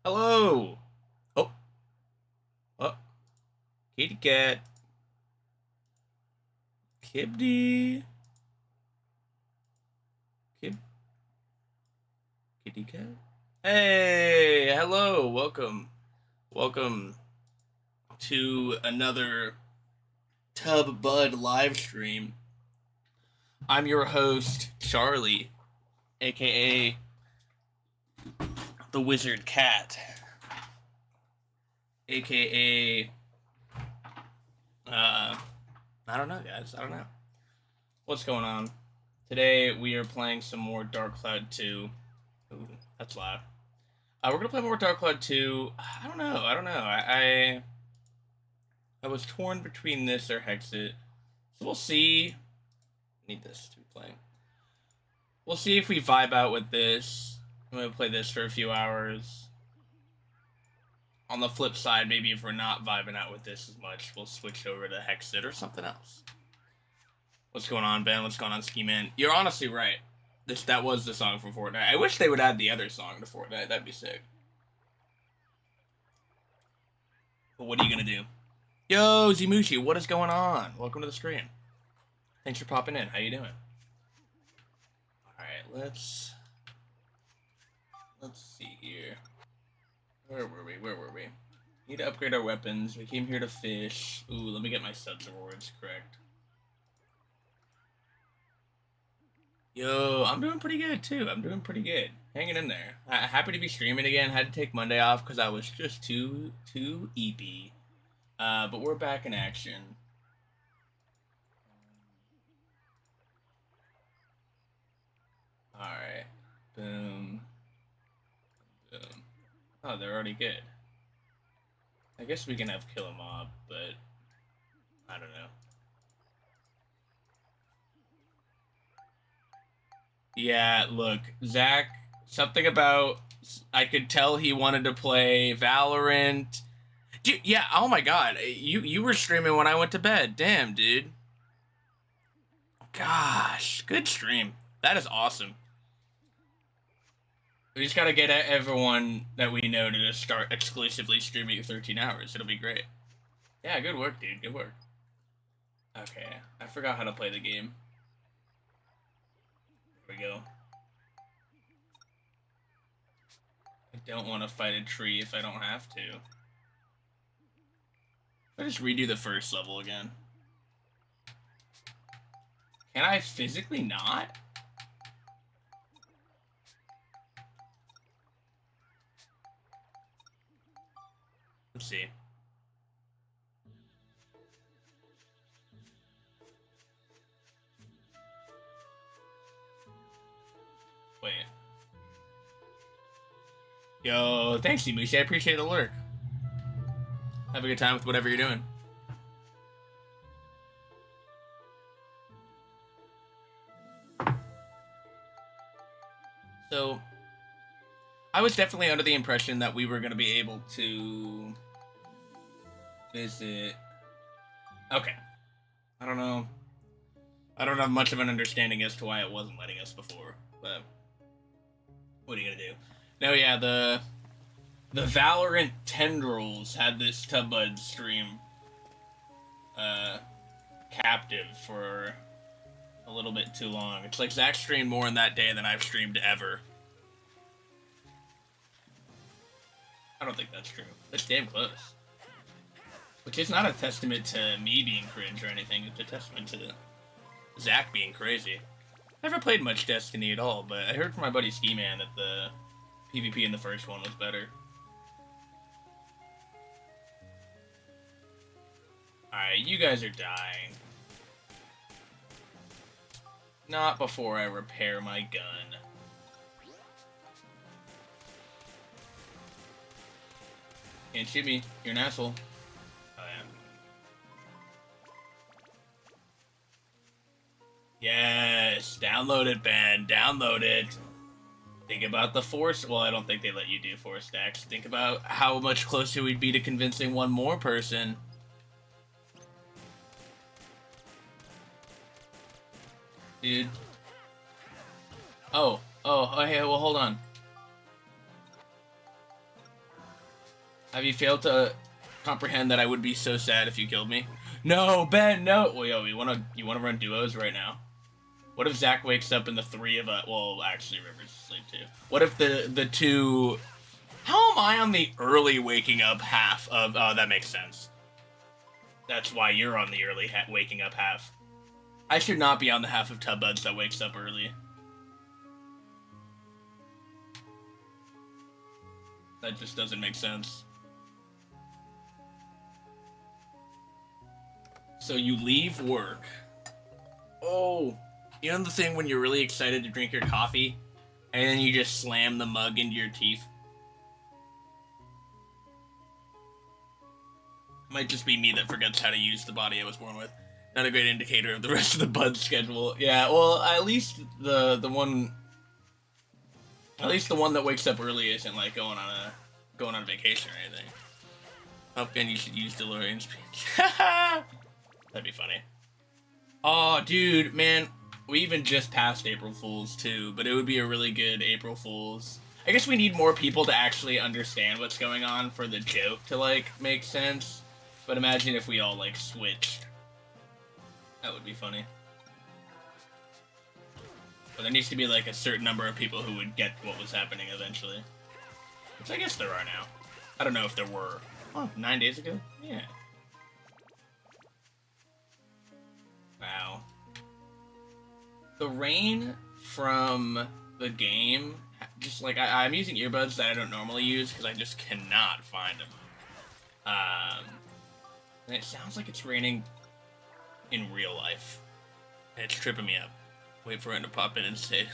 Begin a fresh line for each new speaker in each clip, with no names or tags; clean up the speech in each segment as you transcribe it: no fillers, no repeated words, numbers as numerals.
Hello. Oh, oh, kitty cat, Kibdi, Kib, kitty cat. Hey, hello, welcome to another Tub Bud live stream. I'm your host, Charlie, aka the Wizard Cat, aka I don't know, guys. I don't know what's going on. Today we are playing some more Dark Cloud 2. Ooh, that's loud. We're gonna play more Dark Cloud 2. I don't know. I was torn between this or Hexit. So we'll see. Need this to be playing. We'll see if we vibe out with this. I'm gonna play this for a few hours. On the flip side, maybe if we're not vibing out with this as much, we'll switch over to Hexit or something else. What's going on, Ben? What's going on, Ski Man? You're honestly right. That was the song from Fortnite. I wish they would add the other song to Fortnite. That'd be sick. But what are you gonna do? Yo, Zimushi, what is going on? Welcome to the stream. Thanks for popping in. How you doing? Alright, let's see here. Where were we? Need to upgrade our weapons. We came here to fish. Ooh, let me get my subs rewards correct. Yo, I'm doing pretty good too. I'm doing pretty good. Hanging in there. Happy to be streaming again. Had to take Monday off because I was just too EP. But we're back in action. Alright. Boom. Boom. Oh, they're already good. I guess we can have kill a mob, but I don't know. Yeah, look, Zach, something about I could tell he wanted to play Valorant. Dude, yeah, oh my god. You were streaming when I went to bed. Damn, dude. Gosh, good stream. That is awesome. We just gotta get everyone that we know to just start exclusively streaming 13 hours. It'll be great. Yeah, good work, dude. Good work. Okay, I forgot how to play the game. Here we go. I don't want to fight a tree if I don't have to. I just redo the first level again. Can I physically not? Let's see. Wait. Yo, thanks, Imushi. I appreciate the lurk. Have a good time with whatever you're doing. So, I was definitely under the impression that we were going to be able to visit. Okay. I don't know. I don't have much of an understanding as to why it wasn't letting us before, but what are you going to do? No, yeah, the Valorant tendrils had this Tubbud stream captive for a little bit too long. It's like Zach streamed more in that day than I've streamed ever. I don't think that's true. That's damn close. Which is not a testament to me being cringe or anything. It's a testament to Zach being crazy. Never played much Destiny at all, but I heard from my buddy Ski Man that the PvP in the first one was better. Alright, you guys are dying. Not before I repair my gun. Can't shoot me. You're an asshole. Oh, yeah. Yes! Download it, Ben. Download it. Think about the force. Well, I don't think they let you do force stacks. Think about how much closer we'd be to convincing one more person. Dude. Oh, hey, well, hold on. Have you failed to comprehend that I would be so sad if you killed me? No, Ben, no. Well, yo, you wanna run duos right now? What if Zach wakes up and the three of us? Well, actually, River's asleep too. What if the two? How am I on the early waking up half of? Oh, that makes sense. That's why you're on the early waking up half. I should not be on the half of Tub Buds that wakes up early. That just doesn't make sense. So you leave work. Oh, you know the thing when you're really excited to drink your coffee, and then you just slam the mug into your teeth? Might just be me that forgets how to use the body I was born with. Not a great indicator of the rest of the bud schedule. Yeah, well, at least the one that wakes up early isn't like going on vacation or anything. Oh, and you should use DeLorean's speech. That'd be funny. Oh, dude, man, we even just passed April Fool's too, but it would be a really good April Fool's. I guess we need more people to actually understand what's going on for the joke to like make sense. But imagine if we all like switched. That would be funny. But there needs to be like a certain number of people who would get what was happening eventually. Which I guess there are now. I don't know if there were. Oh, 9 days ago? Yeah. Wow. The rain from the game, just like, I'm using earbuds that I don't normally use because I just cannot find them. And it sounds like it's raining in real life. And it's tripping me up. Wait for it to pop in and say,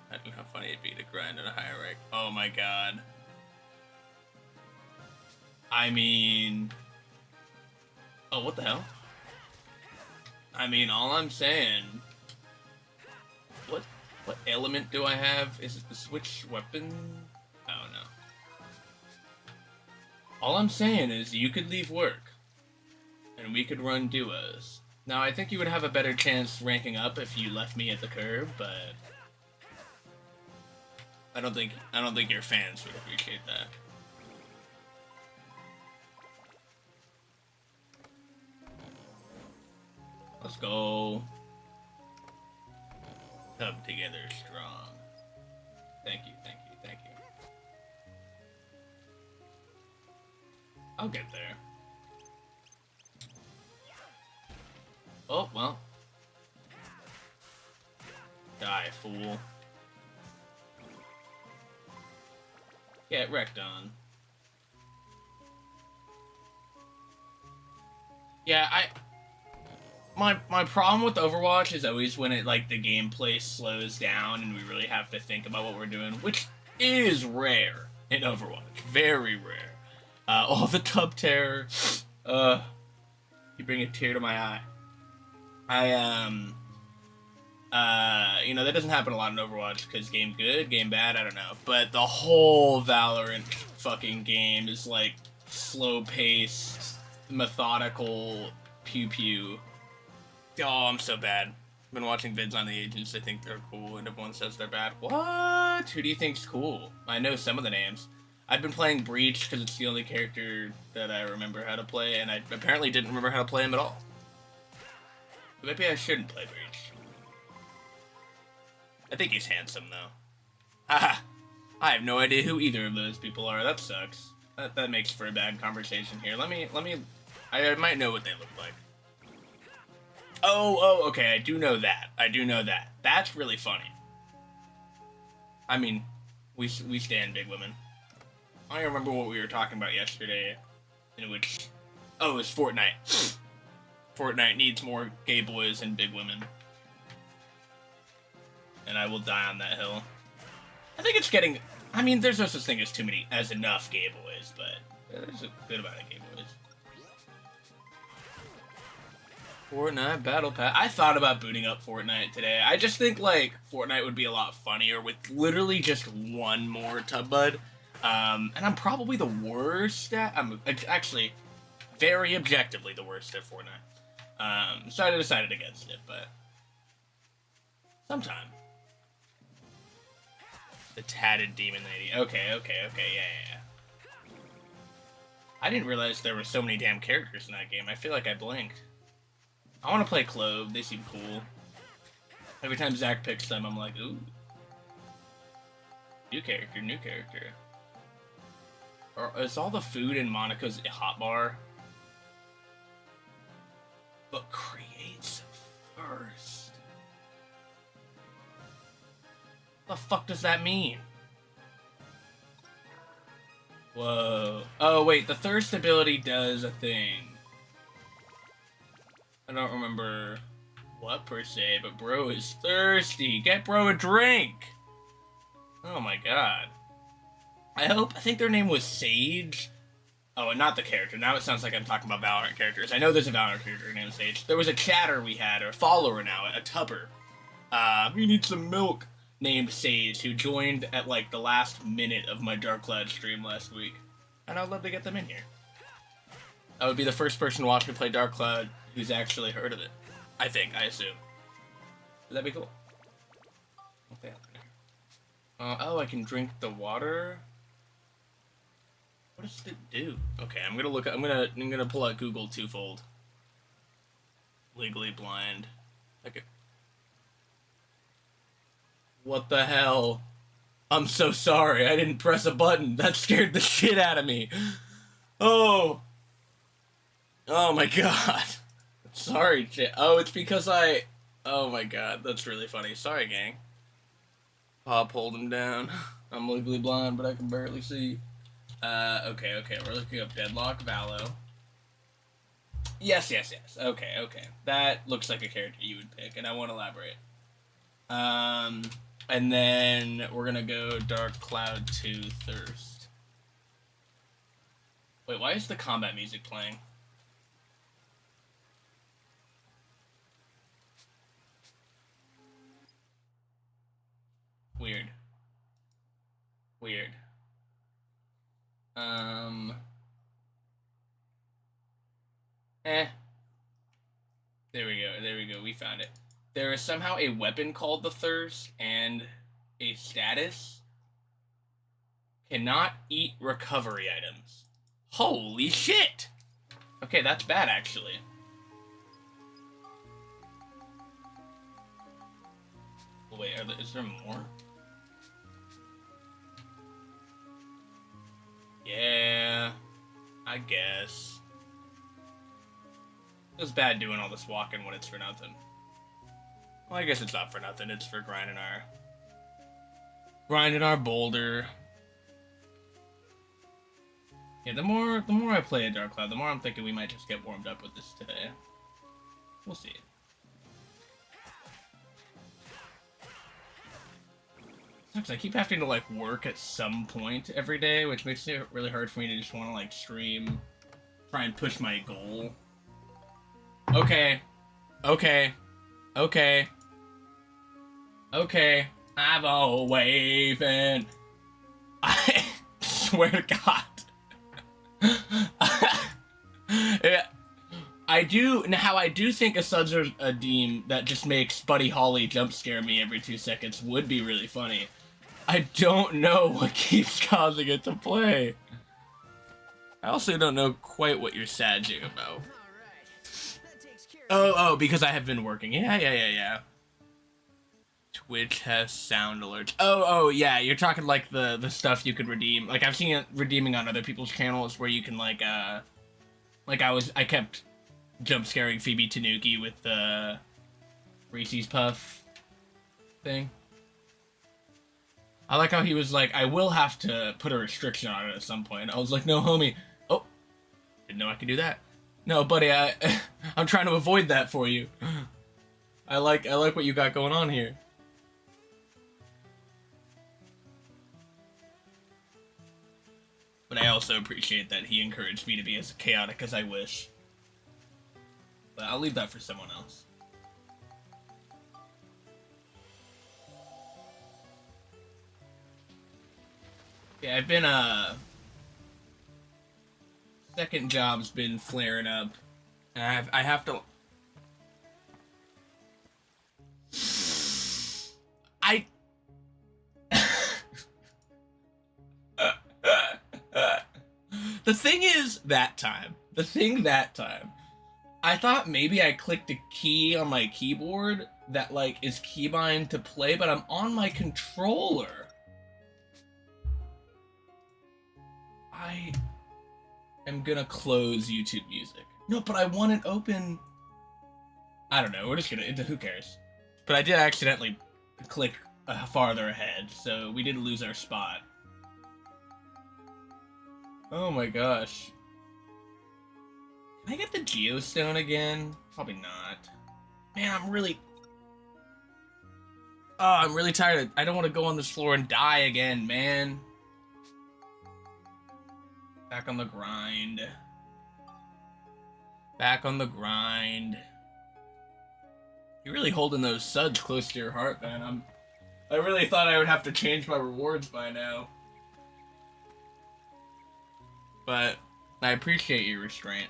I don't know how funny it'd be to grind at a higher rank. Oh my god. I mean... Oh, what the hell? I mean, all I'm saying... What element do I have? Is it the switch weapon? I don't know. All I'm saying is you could leave work, and we could run duos. Now, I think you would have a better chance ranking up if you left me at the curb, but I don't think your fans would appreciate that. Let's go. Come together strong. Thank you, thank you, thank you. I'll get there. Oh, well. Die, fool. Get wrecked on. Yeah, My problem with Overwatch is always when it, like, the gameplay slows down and we really have to think about what we're doing, which is rare in Overwatch. Very rare. All the tub terror. You bring a tear to my eye. You know, that doesn't happen a lot in Overwatch, because game good, game bad, I don't know. But the whole Valorant fucking game is, like, slow-paced, methodical, pew-pew. Oh, I'm so bad. I've been watching vids on the agents. I think they're cool, and everyone says they're bad. What? Who do you think's cool? I know some of the names. I've been playing Breach because it's the only character that I remember how to play, and I apparently didn't remember how to play him at all. Maybe I shouldn't play Breach. I think he's handsome, though. Haha! I have no idea who either of those people are. That sucks. That makes for a bad conversation here. Let me... I might know what they look like. Oh, okay, I do know that. That's really funny. I mean, we stand big women. I remember what we were talking about yesterday, in which... Oh, it was Fortnite. Fortnite needs more gay boys and big women. And I will die on that hill. I think it's getting... I mean, there's no such thing as enough gay boys, but there's a good amount of gay boys. Fortnite Battle Pass. I thought about booting up Fortnite today. I just think, like, Fortnite would be a lot funnier with literally just one more Tub Bud. And I'm probably the worst at... I'm actually very objectively the worst at Fortnite. So I decided against it, but... sometime. The tatted demon lady. Okay, yeah. I didn't realize there were so many damn characters in that game. I feel like I blinked. I want to play Clove. They seem cool. Every time Zach picks them, I'm like, ooh. New character, new character. Or is all the food in Monica's hotbar? But creates first. What the fuck does that mean? Whoa. Oh, wait, the thirst ability does a thing. I don't remember what per se, but bro is thirsty. Get bro a drink! Oh my god. I think their name was Sage. Oh, and not the character. Now it sounds like I'm talking about Valorant characters. I know there's a Valorant character named Sage. There was a chatter we had, or a follower now, a tubber. We need some milk. Named Sage, who joined at like the last minute of my Dark Cloud stream last week. And I'd love to get them in here. I would be the first person to watch me play Dark Cloud who's actually heard of it. I assume. Would that be cool? Okay. Oh, I can drink the water? What does it do? Okay, I'm gonna pull out Google twofold. Legally blind. Okay. What the hell? I'm so sorry. I didn't press a button. That scared the shit out of me. Oh. Oh my god. Sorry, oh, it's because oh my god, that's really funny. Sorry, gang. Pop, hold him down. I'm legally blind, but I can barely see. Okay, we're looking up Deadlock Valo. Yes. Okay. That looks like a character you would pick, and I won't elaborate. And then we're gonna go Dark Cloud 2 Thirst. Wait, why is the combat music playing? Weird. There we go, we found it. There is somehow a weapon called the Thirst, and a status. Cannot eat recovery items. Holy shit! Okay, that's bad, actually. Wait, is there more? Yeah, I guess. It was bad doing all this walking when it's for nothing. Well, I guess it's not for nothing. It's for grinding our boulder. Yeah, the more I play a Dark Cloud, the more I'm thinking we might just get warmed up with this today. We'll see. Sucks, I keep having to like work at some point every day, which makes it really hard for me to just want to like stream, try and push my goal. Okay. I'm all waving. I swear to God. I do think a Suds or a Deem that just makes Buddy Holly jump scare me every 2 seconds would be really funny. I don't know what keeps causing it to play. I also don't know quite what you're sadging about. Oh, because I have been working. Yeah. Twitch has sound alerts. Oh, yeah, you're talking like the stuff you could redeem. Like, I've seen it redeeming on other people's channels where you can, like I kept jump scaring Phoebe Tanuki with the Reese's Puff thing. I like how he was like, I will have to put a restriction on it at some point. I was like, no, homie. Oh, didn't know I could do that. No, buddy, I'm trying to avoid that for you. I like what you got going on here. But I also appreciate that he encouraged me to be as chaotic as I wish. But I'll leave that for someone else. Yeah, I've been, second job's been flaring up. And I have to... The thing is, that time, I thought maybe I clicked a key on my keyboard that, like, is keybind to play, but I'm on my controller. I am gonna close YouTube Music. No, but I want it open. I don't know, we're just gonna, who cares? But I did accidentally click farther ahead, so we did lose our spot. Oh my gosh. Can I get the Geostone again? Probably not. Man, I'm really tired. I don't want to go on this floor and die again, man. Back on the grind. Back on the grind. You're really holding those suds close to your heart, man. I really thought I would have to change my rewards by now. But I appreciate your restraint.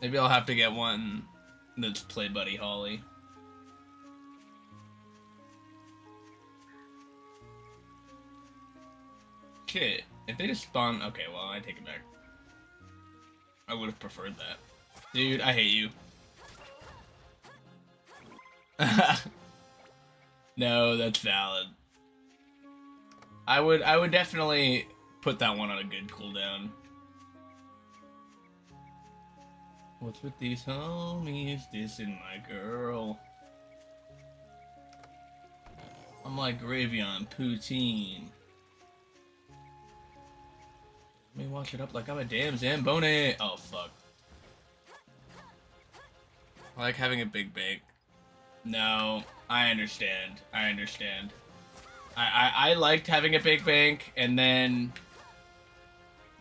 Maybe I'll have to get one that's Play Buddy Holly. Shit, if they just spawn... Okay, well, I take it back. I would have preferred that. Dude, I hate you. No, that's valid. I would definitely put that one on a good cooldown. What's with these homies dissing my girl? I'm like gravy on poutine. Let me wash it up like I'm a damn Zamboni. Oh, fuck. I like having a big bank. No, I understand. I liked having a big bank, and then...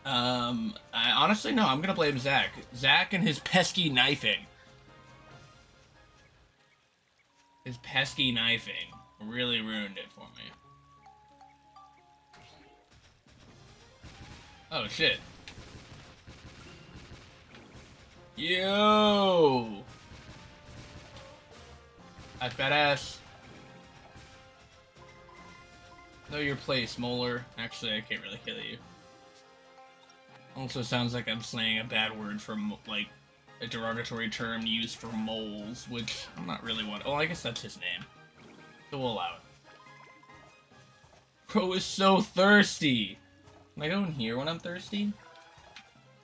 honestly, no, I'm gonna blame Zach. Zach and his pesky knifing. His pesky knifing really ruined it for me. Oh, shit. Yo! That's badass. Know your place, Molar. Actually, I can't really kill you. Also sounds like I'm slaying a bad word for, like, a derogatory term used for moles, which I'm not really one. Oh, I guess that's his name. So we'll allow it. Bro is so thirsty! Can I go in here when I'm thirsty?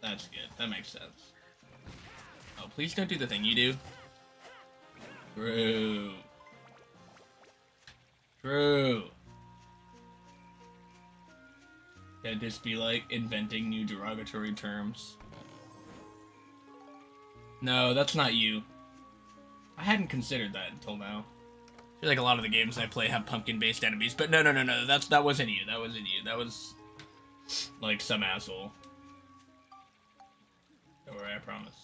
That's good. That makes sense. Oh, please don't do the thing you do. True. True. Can't just be like inventing new derogatory terms. No, that's not you. I hadn't considered that until now. I feel like a lot of the games I play have pumpkin-based enemies, but no, that wasn't you. That wasn't you. That was like some asshole. Don't worry, I promise.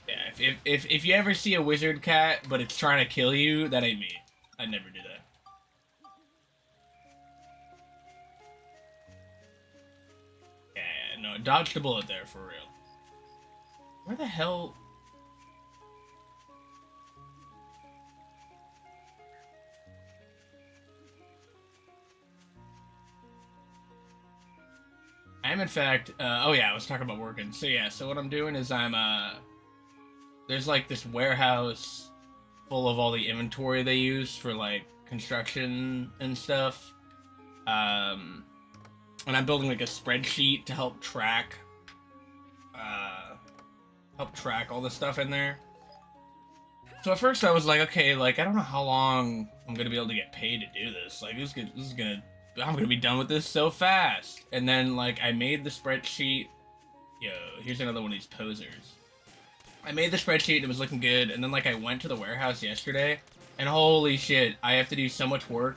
Yeah, if you ever see a wizard cat, but it's trying to kill you, that ain't me. I'd never do that. Yeah, no, dodged a bullet there, for real. Where the hell... I am, in fact, oh yeah, I was talking about working. So yeah, so what I'm doing is there's like this warehouse full of all the inventory they use for like construction and stuff. And I'm building like a spreadsheet to help track all the stuff in there. So at first I was like, okay, like I don't know how long I'm gonna be able to get paid to do this. Like I'm gonna be done with this so fast. And then like I made the spreadsheet. Yo, here's another one of these posers. I made the spreadsheet, it was looking good, and then like I went to the warehouse yesterday, and holy shit, I have to do so much work.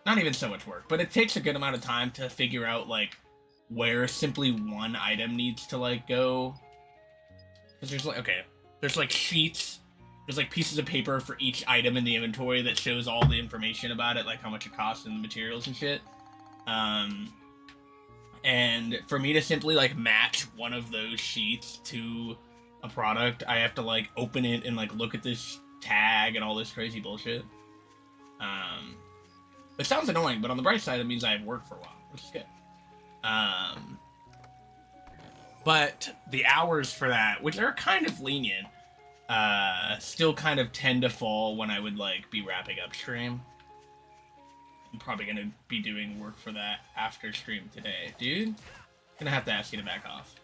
Not even so much work, but it takes a good amount of time to figure out like where simply one item needs to like go. Because there's like, okay, there's like sheets, there's like pieces of paper for each item in the inventory that shows all the information about it, like how much it costs and the materials and shit. And for me to simply like match one of those sheets to a product, I have to like open it and like look at this tag lag and all this crazy bullshit. It sounds annoying, but on the bright side, it means I have work for a while, which is good. But the hours for that, which are kind of lenient, still kind of tend to fall when I would, like, be wrapping up stream. I'm probably gonna be doing work for that after stream today. Dude, gonna have to ask you to back off.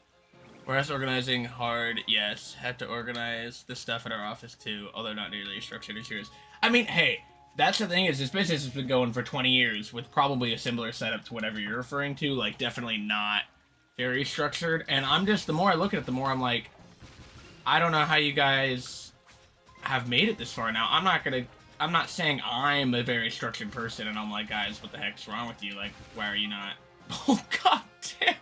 Whereas organizing hard, yes. Had to organize the stuff at our office too, although not nearly as structured as yours. I mean, hey, that's the thing, is this business has been going for 20 years with probably a similar setup to whatever you're referring to, like, definitely not very structured. And I'm just, the more I look at it, the more I'm like, I don't know how you guys have made it this far now. I'm not saying I'm a very structured person, and I'm like, guys, what the heck's wrong with you? Like, why are you not? Oh, god damn.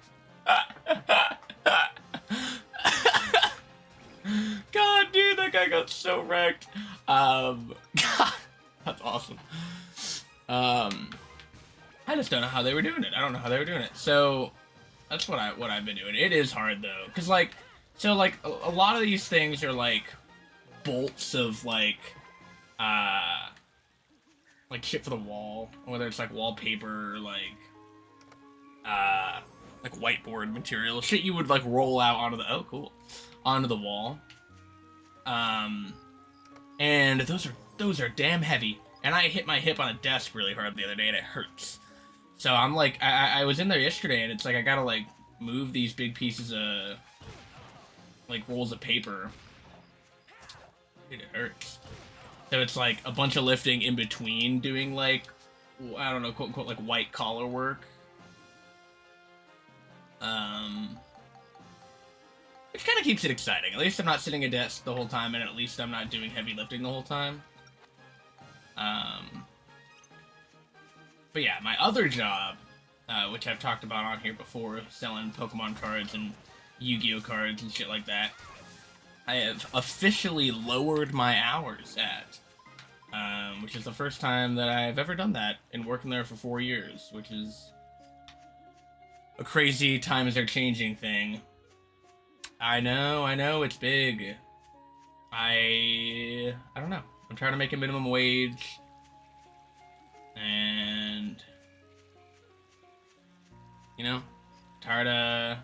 God, dude, that guy got so wrecked. God, that's awesome. I just don't know how they were doing it. I don't know how they were doing it. So that's what I've been doing. It is hard though, cause like, so like a lot of these things are like bolts of like shit for the wall, whether it's like wallpaper, or like whiteboard material, shit you would like roll out onto the onto the wall. And those are damn heavy. And I hit my hip on a desk really hard the other day, and it hurts. So I'm like, I was in there yesterday, and it's like I gotta like move these big pieces of like rolls of paper. Dude, it hurts. So it's like a bunch of lifting in between doing like, I don't know, quote unquote, like white collar work. Which kind of keeps it exciting. At least I'm not sitting at a desk the whole time, and at least I'm not doing heavy lifting the whole time. But yeah, my other job, which I've talked about on here before, selling Pokemon cards and Yu-Gi-Oh cards and shit like that, I have officially lowered my hours at, which is the first time that I've ever done that in working there for 4 years, which is a crazy times are changing thing. I know, it's big. I don't know. I'm trying to make a minimum wage, and, you know, tired of,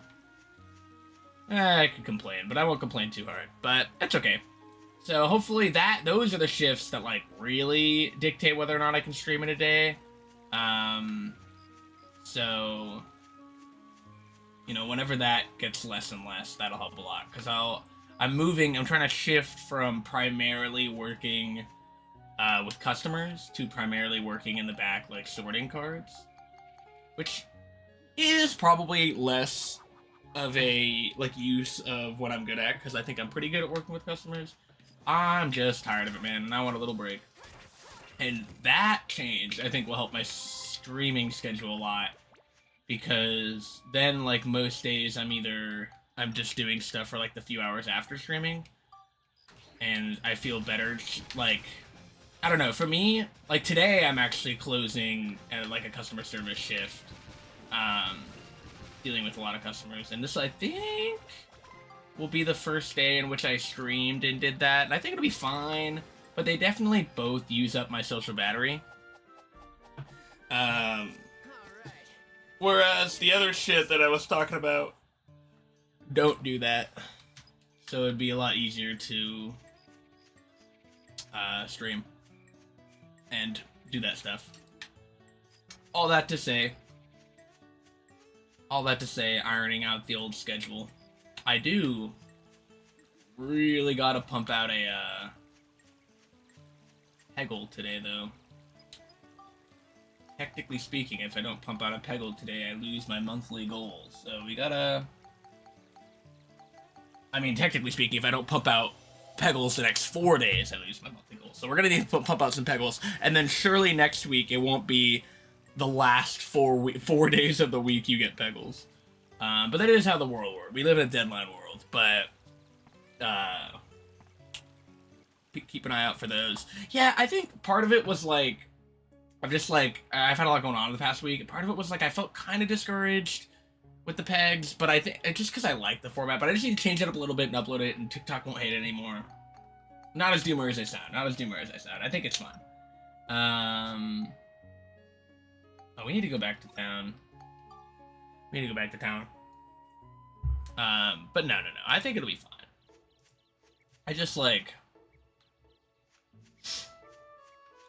I could complain, but I won't complain too hard, but it's okay. So hopefully those are the shifts that, like, really dictate whether or not I can stream in a day. So, you know, whenever that gets less and less, that'll help a lot, because I'm trying to shift from primarily working with customers to primarily working in the back, like, sorting cards, which is probably less of a, like, use of what I'm good at, because I think I'm pretty good at working with customers. I'm just tired of it, man, and I want a little break. And that change, I think, will help my streaming schedule a lot, because then, like, most days I'm just doing stuff for, like, the few hours after streaming, and I feel better, like, I don't know, for me, like, today I'm actually closing at, like, a customer service shift, dealing with a lot of customers, and this, I think, will be the first day in which I streamed and did that, and I think it'll be fine, but they definitely both use up my social battery. Whereas the other shit that I was talking about don't do that, so it'd be a lot easier to stream and do that stuff. All that to say, ironing out the old schedule. I do really gotta pump out a Peggle today, though. Technically speaking, if I don't pump out a Peggle today, I lose my monthly goals. So we gotta... I mean, technically speaking, if I don't pump out Peggles the next 4 days, I lose my monthly goals. So we're gonna need to pump out some Peggles, and then surely next week it won't be the last 4 days of the week you get Peggles. But that is how the world works. We live in a deadline world, but keep an eye out for those. Yeah, I think part of it was like, I've had a lot going on in the past week. Part of it was like I felt kind of discouraged with the pegs, but I think just because I like the format, but I just need to change it up a little bit and upload it, and TikTok won't hate it anymore. Not as doomer as I sound. Not as doomer as I sound. I think it's fun. Oh, we need to go back to town. We need to go back to town. But no. I think it'll be fine. I just, like...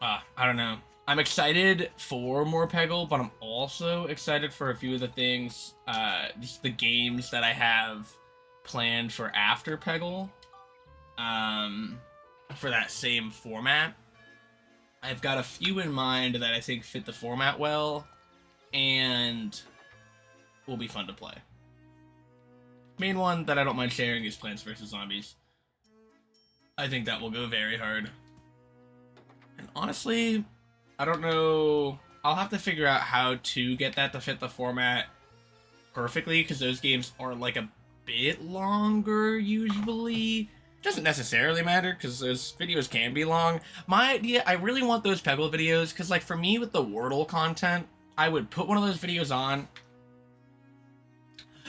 I don't know. I'm excited for more Peggle, but I'm also excited for a few of the things, just the games that I have planned for after Peggle. For that same format. I've got a few in mind that I think fit the format well, and will be fun to play. Main one that I don't mind sharing is Plants vs. Zombies. I think that will go very hard. And honestly, I don't know. I'll have to figure out how to get that to fit the format perfectly, because those games are like a bit longer usually. Doesn't necessarily matter, because those videos can be long. My idea, I really want those Peggle videos, because like for me with the Wordle content, I would put one of those videos on.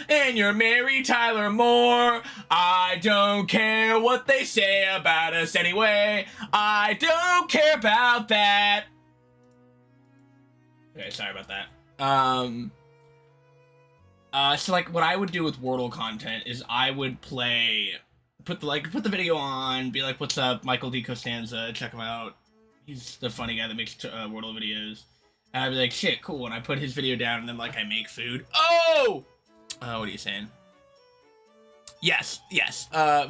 And you're Mary Tyler Moore. I don't care what they say about us anyway. I don't care about that. Okay, sorry about that. So like what I would do with Wordle content is I would put the video on, be like, what's up, Michael D. Costanza, check him out. He's the funny guy that makes Wordle videos. And I'd be like, shit, cool. And I put his video down, and then like I make food. Oh! What are you saying? Yes.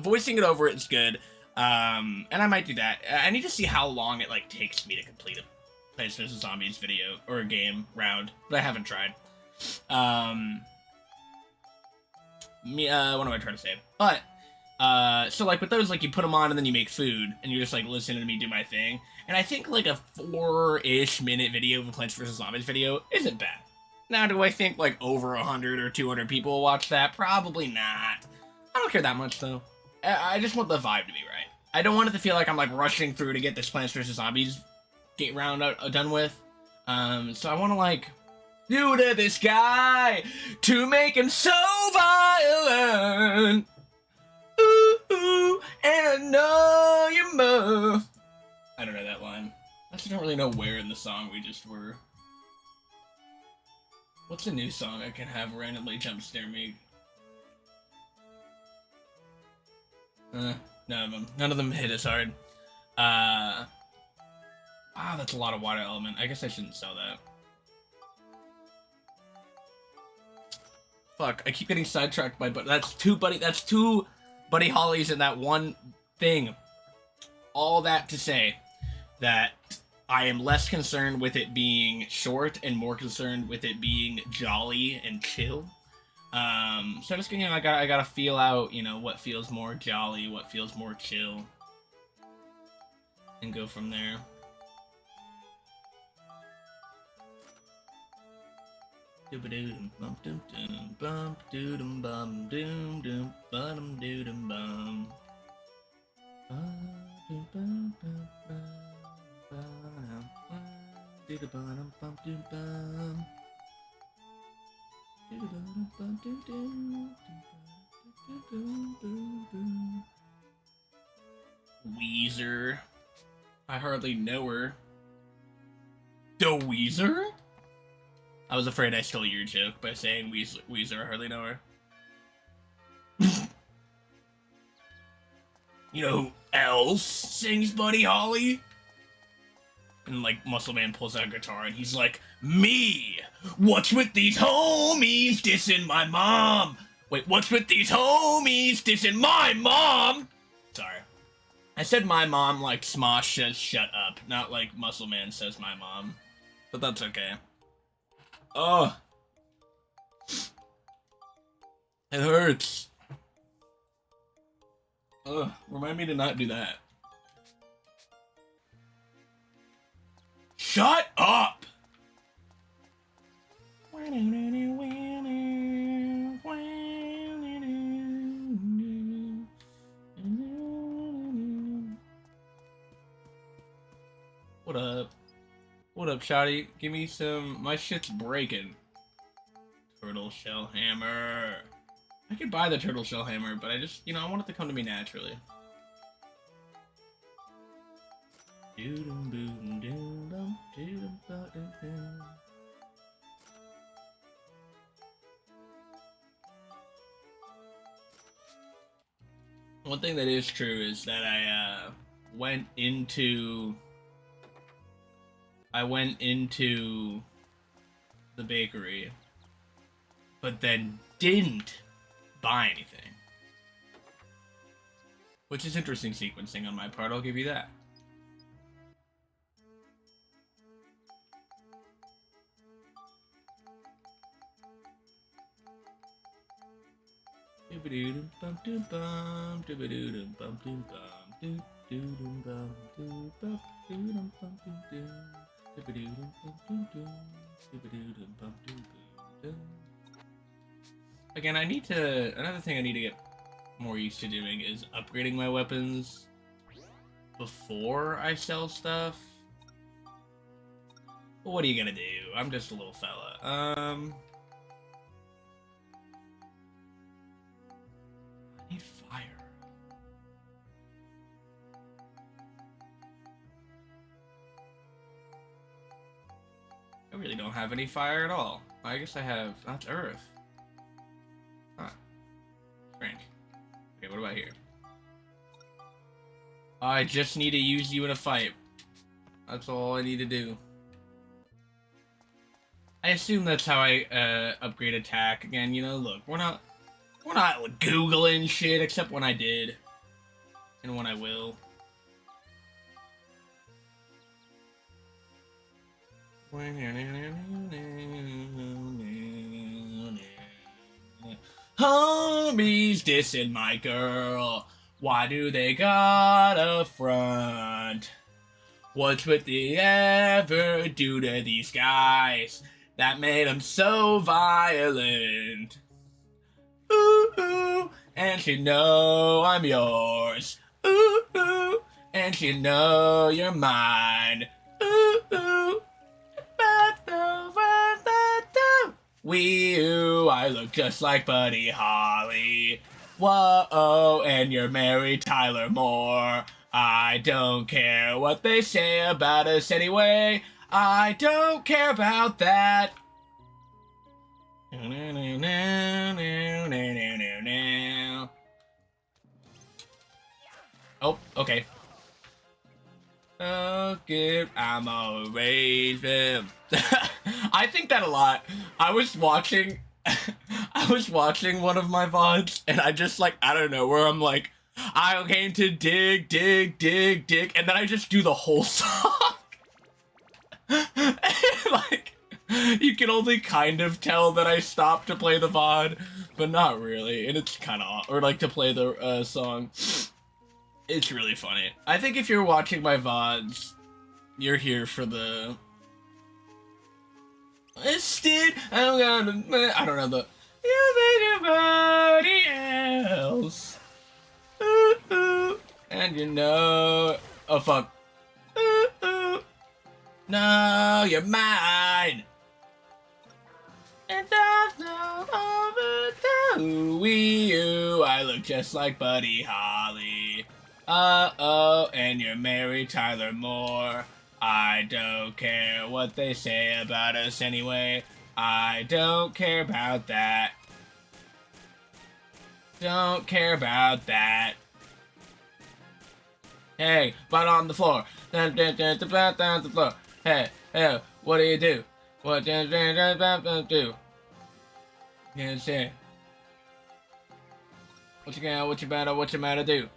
Voicing it over it's good. And I might do that. I need to see how long it like takes me to complete a Plants vs. Zombies video or a game round, but I haven't tried. What am I trying to say? But so like with those, like you put them on and then you make food, and you're just like listening to me do my thing. And I think like a 4-ish minute video of a Plants vs. Zombies video isn't bad. Now, do I think, like, over 100 or 200 people will watch that? Probably not. I don't care that much, though. I just want the vibe to be right. I don't want it to feel like I'm, like, rushing through to get this Plants vs. Zombies round done with. So I want to, like, do to this guy to make him so violent. Ooh, and I know you more. I don't know that line. I actually don't really know where in the song we just were. What's a new song I can have randomly jump scare me? None of them. None of them hit as hard. That's a lot of water element. I guess I shouldn't sell that. Fuck, I keep getting sidetracked by that's two Buddy Hollies in that one thing. All that to say that I am less concerned with it being short and more concerned with it being jolly and chill. So just, you know, I gotta feel out, you know, what feels more jolly, what feels more chill, and go from there. Weezer. I hardly know her. The Weezer? I was afraid I stole your joke by saying Weezer. I hardly know her. You know who else sings Buddy Holly? And, like, Muscle Man pulls out a guitar and he's like, me! What's with these homies dissing my mom? Wait, what's with these homies dissing my mom? Sorry. I said my mom like Smosh says shut up, not like Muscle Man says my mom. But that's okay. Oh. It hurts. Ugh, remind me to not do that. Shut up! What up? What up, shawty? Give me some... My shit's breaking. Turtle shell hammer. I could buy the turtle shell hammer, but I just, you know, I want it to come to me naturally. One thing that is true is that I went into the bakery, but then didn't buy anything. Which is interesting sequencing on my part, I'll give you that. Again, another thing I need to get more used to doing is upgrading my weapons before I sell stuff. But what are you gonna do? I'm just a little fella. I need fire. I really don't have any fire at all. I guess I have... That's earth. Huh. Strange. Okay, what about here? I just need to use you in a fight. That's all I need to do. I assume that's how I upgrade attack. Again, you know, look, we're not Googling shit, except when I did. And when I will. Homies dissing my girl. Why do they got a front? What's with the ever do to these guys that made them so violent? Ooh, ooh, and you know I'm yours. Ooh, ooh, and you know you're mine. Ooh, ooh. Wee-oo, I look just like Buddy Holly. Whoa, and you're Mary Tyler Moore. I don't care what they say about us anyway. I don't care about that. Oh, okay. Okay, I'm a raven. I think that a lot. I was watching one of my VODs, and I just like, I don't know, where I'm like, I came to dig, and then I just do the whole song. And like, you can only kind of tell that I stopped to play the VOD, but not really, and it's kind of, or like to play the song. It's really funny. I think if you're watching my VODs, you're here for the... I don't know the... You make nobody else. Ooh, ooh. And you know... Oh, fuck. Ooh, ooh. No, you're mine. And there's no overdue. Wee-oo, I look just like Buddy Holly. Uh-oh, and you're Mary Tyler Moore. I don't care what they say about us anyway. I don't care about that. Don't care about that. Hey, butt on the floor. Down the floor. Hey, what do you do? What do you do? Can't say. What you better do?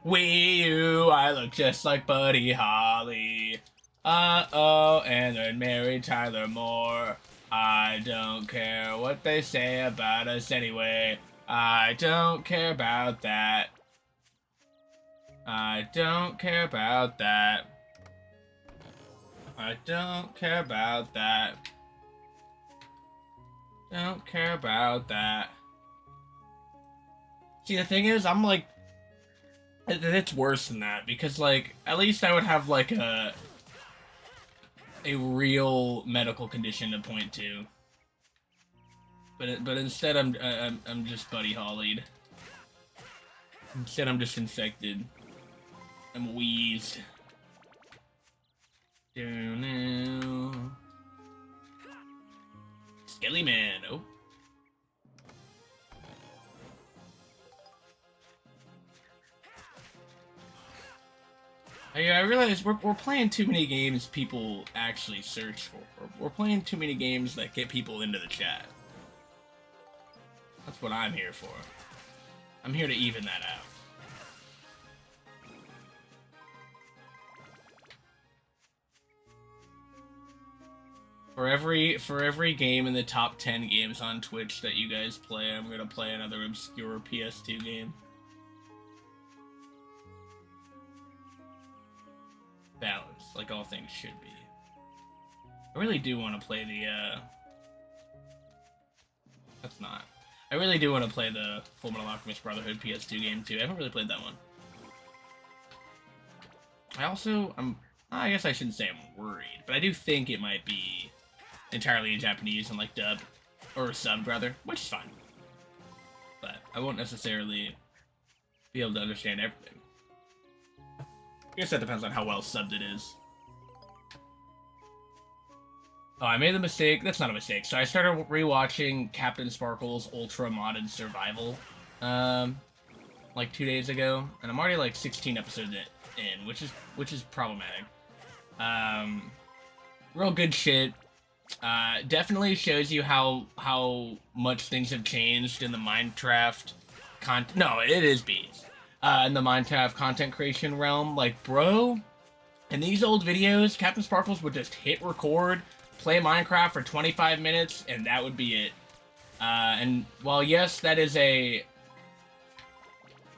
Wee-oo, I look just like Buddy Holly. Uh-oh, and then Mary Tyler Moore. I don't care what they say about us anyway. I don't care about that. I don't care about that. I don't care about that. Don't care about that. See, the thing is, I'm like, It's worse than that because, like, at least I would have like a real medical condition to point to. But instead I'm just buddy hollied. Instead I'm just infected. I'm wheezed. Skelly Man. Oh. I realize we're playing too many games people actually search for. We're playing too many games that get people into the chat. That's what I'm here for. I'm here to even that out. For every game in the top 10 games on Twitch that you guys play, I'm gonna play another obscure PS2 game. Balance, like all things should be. I really do want to play the, That's not. I really do want to play the Fullmetal Alchemist Brotherhood PS2 game, too. I haven't really played that one. I guess I shouldn't say I'm worried, but I do think it might be entirely in Japanese and, like, dubbed, or subbed, rather, which is fine. But I won't necessarily be able to understand everything. I guess that depends on how well subbed it is. Oh, I made the mistake. That's not a mistake. So I started rewatching Captain Sparkle's Ultra Modded Survival, like 2 days ago, and I'm already like 16 episodes in, which is problematic. Real good shit. Definitely shows you how much things have changed in the Minecraft content. No, it is bees. In the Minecraft content creation realm, like, bro, in these old videos, Captain Sparkles would just hit record, play Minecraft for 25 minutes, and that would be it. And while yes, that is a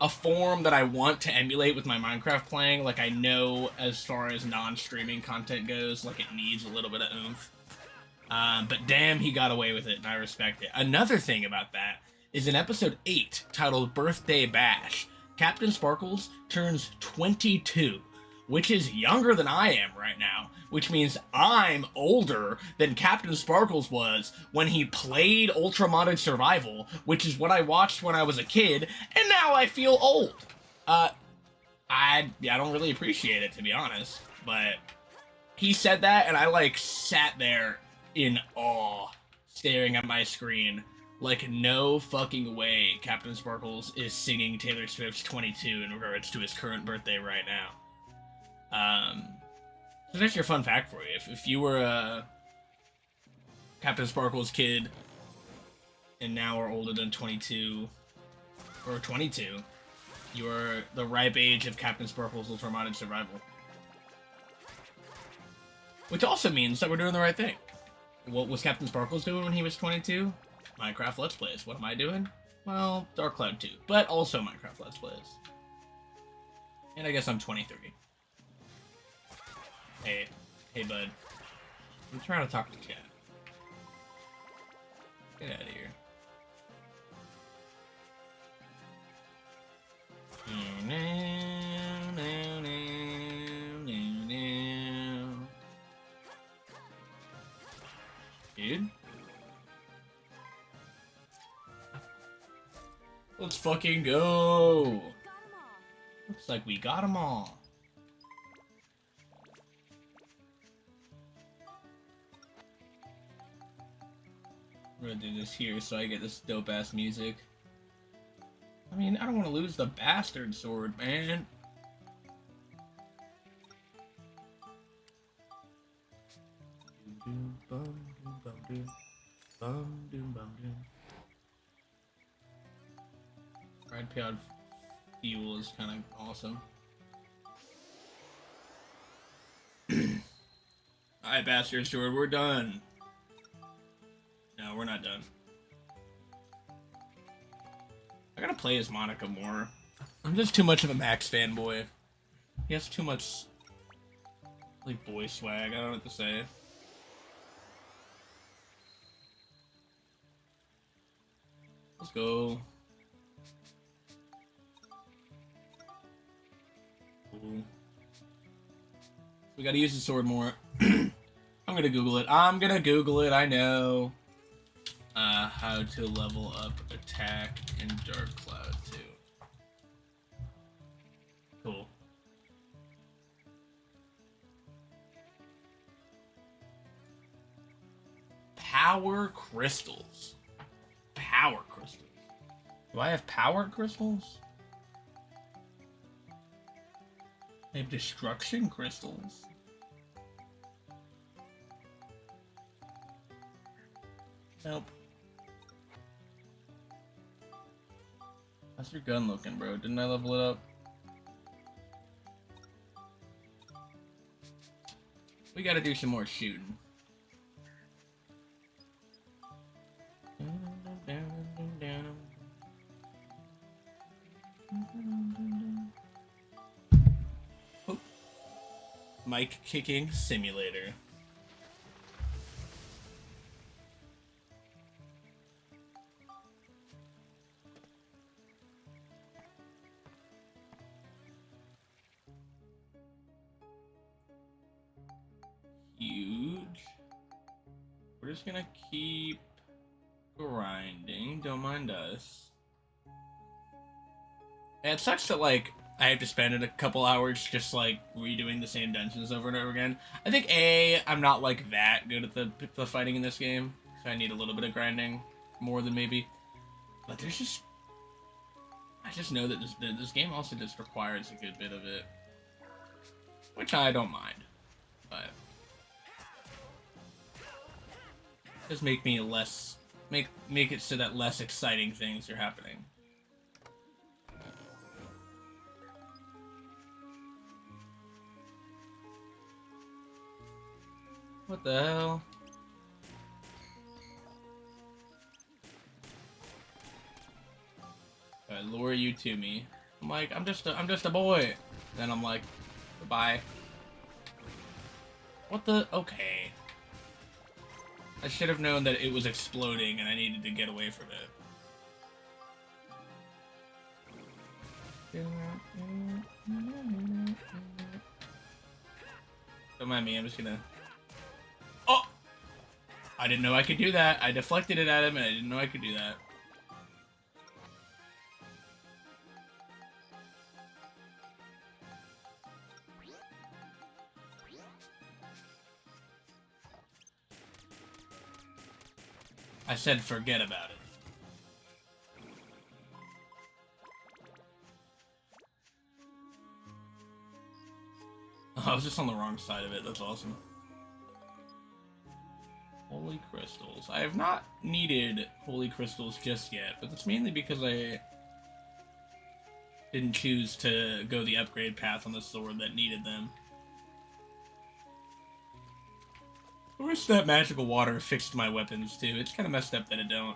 form that I want to emulate with my Minecraft playing, like, I know as far as non-streaming content goes, like, it needs a little bit of oomph. But damn, he got away with it, and I respect it. Another thing about that is in episode 8, titled Birthday Bash, Captain Sparkles turns 22, which is younger than I am right now, which means I'm older than Captain Sparkles was when he played Ultra Modded Survival, which is what I watched when I was a kid, and now I feel old. I don't really appreciate it, to be honest, but he said that, and I, like, sat there in awe, staring at my screen, like, no fucking way Captain Sparkles is singing Taylor Swift's 22 in regards to his current birthday right now. So that's your fun fact for you. If you were a Captain Sparkles kid and now are older than 22, or 22, you are the ripe age of Captain Sparkles Ultra Modded Survival. Which also means that we're doing the right thing. What was Captain Sparkles doing when he was 22? Minecraft Let's Plays. What am I doing? Well, Dark Cloud 2, but also Minecraft Let's Plays. And I guess I'm 23. Hey, bud. I'm trying to talk to chat. Get out of here. Dude? Let's fucking go! Looks like we got them all. I'm gonna do this here so I get this dope ass music. I mean, I don't want to lose the bastard sword, man. Ride Pod Fuel is kind of awesome. Alright, bastard sword, we're done. No, we're not done. I gotta play as Monica more. I'm just too much of a Max fanboy. He has too much, like, boy swag. I don't know what to say. Let's go. Cool. We gotta use the sword more. I'm gonna Google it. I'm gonna Google it, I know. How to level up attack in Dark Cloud 2. Cool. Power crystals. Power crystals. Do I have power crystals? I have destruction crystals. Nope. How's your gun looking, bro? Didn't I level it up? We gotta do some more shooting. Oh. Mic kicking simulator. Huge. We're just gonna keep grinding. Don't mind us. And it sucks that, like, I have to spend a couple hours just, like, redoing the same dungeons over and over again. I think, I'm not, like, that good at the fighting in this game, so I need a little bit of grinding more than maybe. But there's just... I just know that this game also just requires a good bit of it. Which I don't mind. But... just make me less... Make it so that less exciting things are happening. What the hell? I lure you to me. I'm like, I'm just a boy. Then I'm like, goodbye. What the? Okay. I should have known that it was exploding and I needed to get away from it. Don't mind me, I'm just gonna... Oh! I didn't know I could do that. I deflected it at him and I didn't know I could do that. I said forget about it. Oh, I was just on the wrong side of it. That's awesome. Holy crystals. I have not needed holy crystals just yet, but that's mainly because I didn't choose to go the upgrade path on the sword that needed them. I wish that magical water fixed my weapons too. It's kind of messed up that it don't.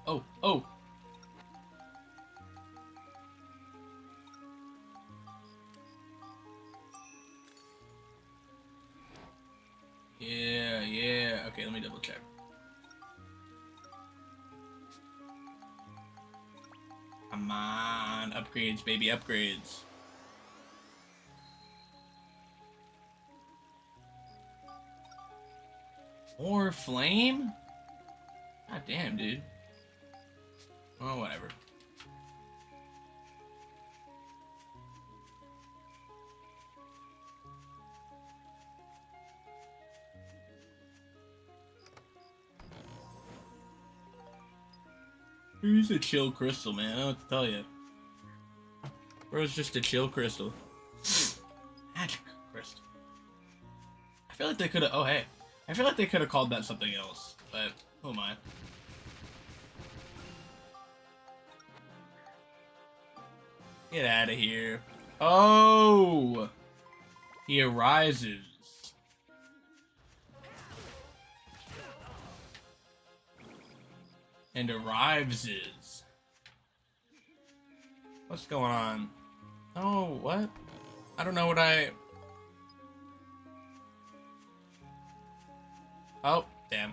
Oh, oh. Yeah, yeah. Okay, let me double check. Come on, upgrades, baby, upgrades. More flame? God damn, dude. Oh, whatever. He's a chill crystal, man. I don't know what to tell you. Bro's just a chill crystal. Magic crystal. I feel like they could have... Oh, hey. I feel like they could have called that something else. But, who am I? Get out of here. Oh! He arises. And arrives is. What's going on? Oh, what? I don't know what I... Oh, damn.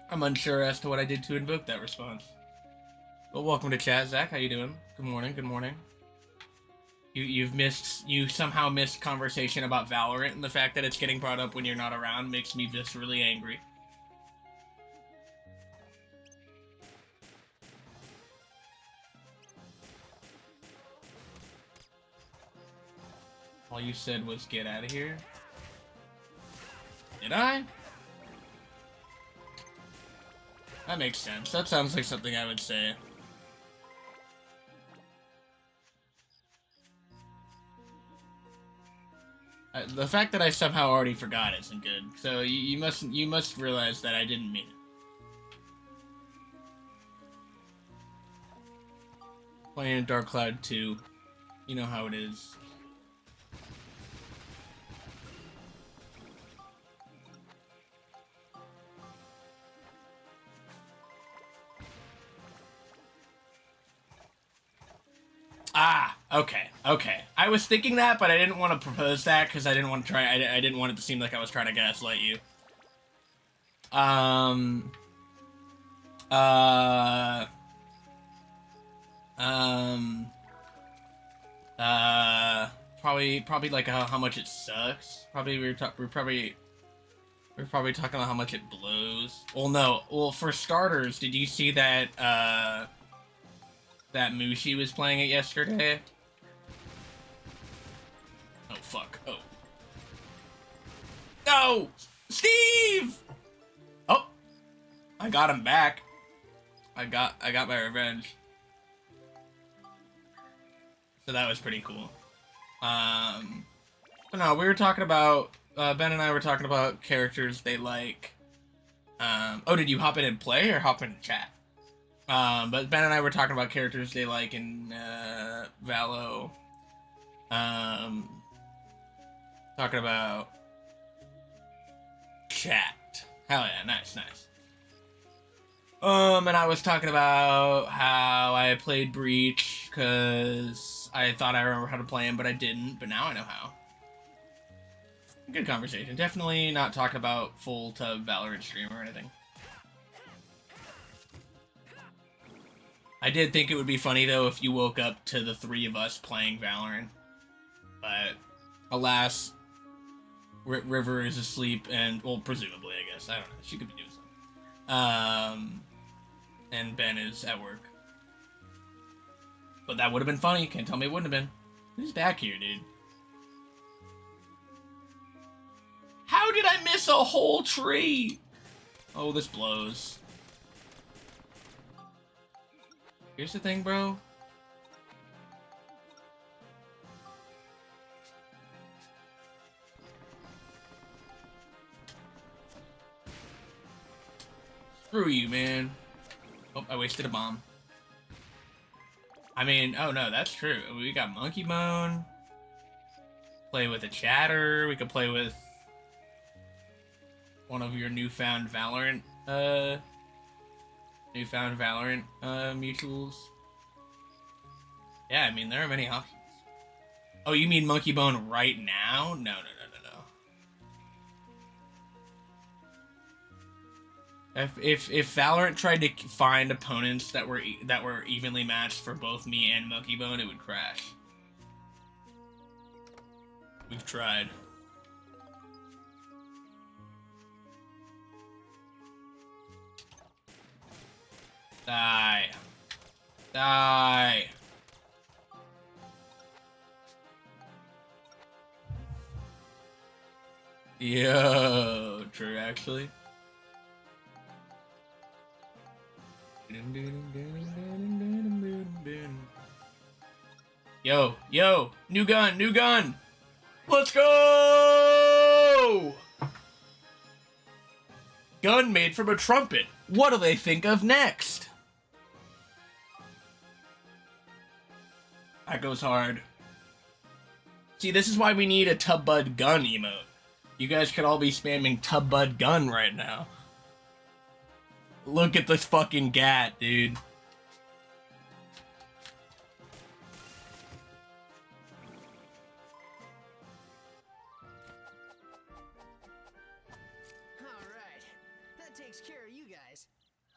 I'm unsure as to what I did to invoke that response. Well, welcome to chat, Zach. How you doing? Good morning. Good morning. You somehow missed conversation about Valorant, and the fact that it's getting brought up when you're not around makes me just really angry. All you said was get out of here. Did I? That makes sense. That sounds like something I would say. The fact that I somehow already forgot isn't good. So you must realize that I didn't mean it. Playing Dark Cloud 2. You know how it is. Ah, okay. I was thinking that, but I didn't want to propose that because I didn't want to try. I didn't want it to seem like I was trying to gaslight you. Um. Uh. Um. Probably like how much it sucks. We're probably talking about how much it blows. Well, no. Well, for starters, did you see that that Mushi was playing it yesterday? Oh fuck. Oh. No! Steve! Oh. I got him back. I got my revenge. So that was pretty cool. But no, we were talking about Ben and I were talking about characters they like. Oh, did you hop in and play or hop in and chat? But Ben and I were talking about characters they like in Valo. Talking about chat. Hell yeah, nice. And I was talking about how I played Breach because I thought I remember how to play him, but I didn't. But now I know how. Good conversation. Definitely not talking about full tub Valorant stream or anything. I did think it would be funny though if you woke up to the three of us playing Valorant, but alas, River is asleep and, well, presumably, I guess. I don't know. She could be doing something. And Ben is at work. But that would have been funny. Can't tell me it wouldn't have been. Who's back here, dude? How did I miss a whole tree? Oh, this blows. Here's the thing, bro. Screw you, man. Oh, I wasted a bomb. I mean, oh no, that's true. We got Monkey Bone. Play with a chatter. We could play with one of your newfound Valorant, mutuals. Yeah, I mean, there are many options. Oh, you mean Monkey Bone right now? No. If Valorant tried to find opponents that were evenly matched for both me and Monkey Bone, it would crash. We've tried. Die. Yo, true actually. Yo, new gun. Let's go! Gun made from a trumpet. What do they think of next? That goes hard. See, this is why we need a Tub Bud gun emote. You guys could all be spamming Tub Bud gun right now. Look at this fucking gat, dude.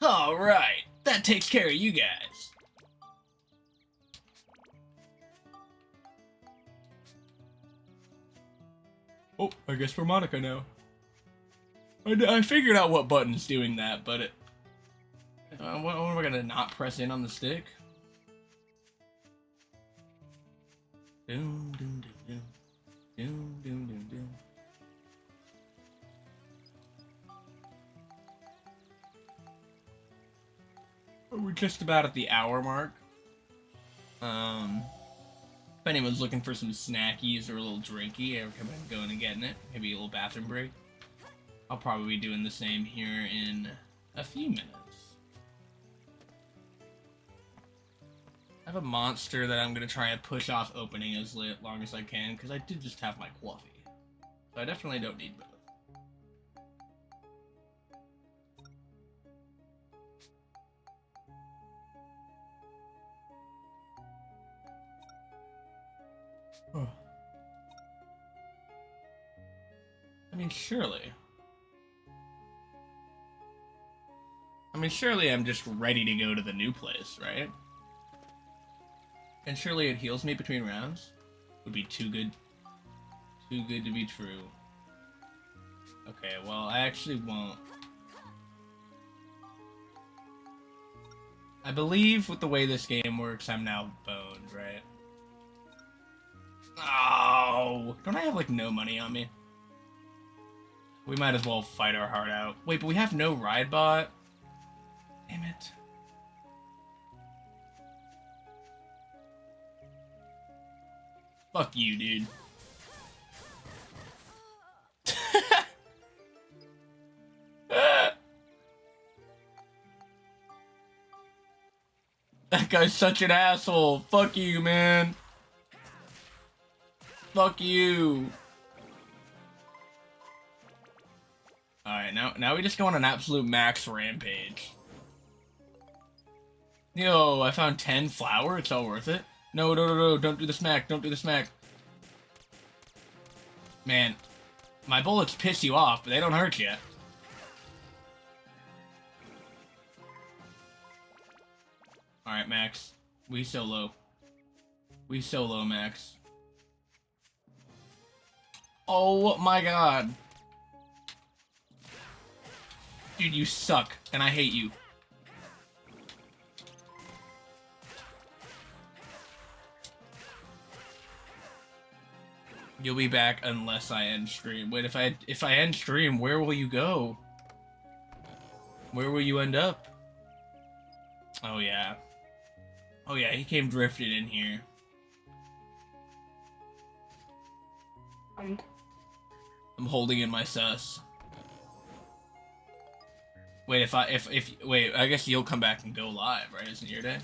Alright, that takes care of you guys. Oh, I guess we're Monica now. I figured out what button's doing that, but what am I gonna not press in on the stick? Doom, doom, doom, doom. Doom, doom, doom, doom. We're just about at the hour mark. If anyone's looking for some snackies or a little drinky, I recommend going and getting it. Maybe a little bathroom break. I'll probably be doing the same here in a few minutes. I have a monster that I'm going to try and push off opening as long as I can, because I did just have my coffee. So I definitely don't need both. Oh. I mean, surely I'm just ready to go to the new place, right? And surely it heals me between rounds? Would be too good to be true. Okay, well, I actually won't. I believe with the way this game works, I'm now boned, right? Oh! Don't I have, like, no money on me? We might as well fight our heart out. Wait, but we have no ride bot? Damn it. Fuck you, dude. That guy's such an asshole. Fuck you, man. Fuck you. Alright, now we just go on an absolute max rampage. Yo, I found 10 flour. It's all worth it. No, don't do the smack. Don't do the smack. Man, my bullets piss you off, but they don't hurt you. Alright, Max. We solo. We solo, Max. Oh my god. Dude, you suck, and I hate you. You'll be back unless I end stream. Wait, if I end stream, where will you go? Where will you end up? Oh yeah. Oh yeah, he came drifted in here. I'm holding in my sus. Wait, wait, I guess you'll come back and go live, right? Isn't it your day?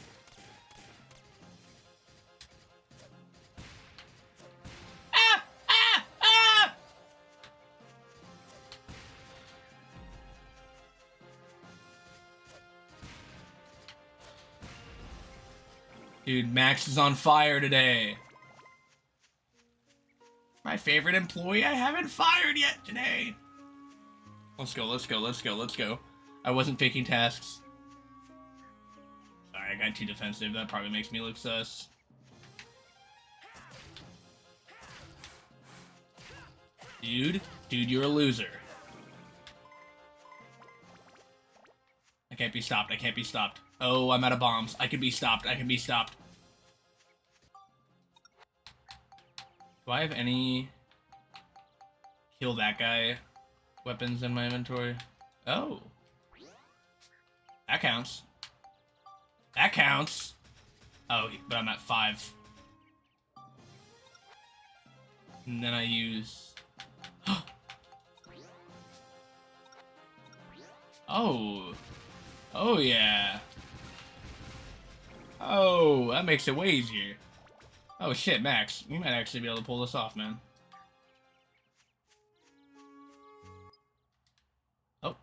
Ah! Ah! Ah! Dude, Max is on fire today. My favorite employee I haven't fired yet today. Let's go, let's go, let's go, let's go. I wasn't faking tasks. Sorry, I got too defensive. That probably makes me look sus. Dude, you're a loser. I can't be stopped, I can't be stopped. Oh, I'm out of bombs. I can be stopped, I can be stopped. Do I have any kill that guy weapons in my inventory? Oh. That counts. That counts. Oh, but I'm at 5. And then I use... Oh. Oh, yeah. Oh, that makes it way easier. Oh, shit, Max. You might actually be able to pull this off, man. Oh.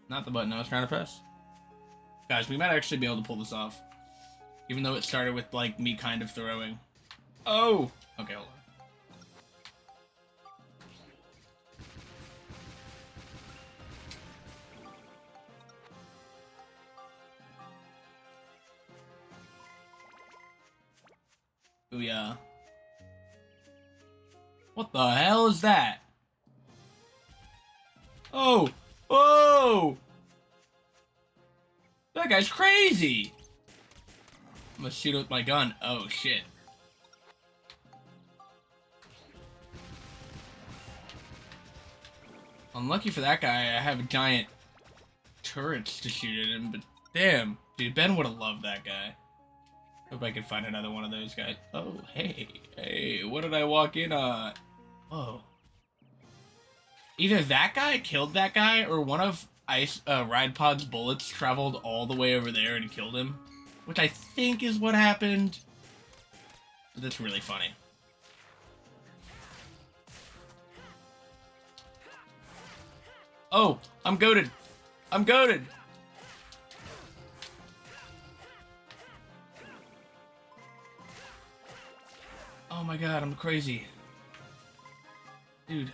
Not the button I was trying to press. Guys, we might actually be able to pull this off. Even though it started with, like, me kind of throwing. Oh! Okay, hold on. Booyah. What the hell is that? Oh! Whoa! That guy's crazy! I'm gonna shoot with my gun. Oh, shit. Unlucky for that guy, I have giant turrets to shoot at him, but damn. Dude, Ben would have loved that guy. Hope I could find another one of those guys. Oh, hey. Hey, what did I walk in on? Whoa. Either that guy killed that guy, or one of Ride Pod's bullets traveled all the way over there and killed him. Which I think is what happened. That's really funny. Oh, I'm goated. I'm goated. Oh my god, I'm crazy. Dude.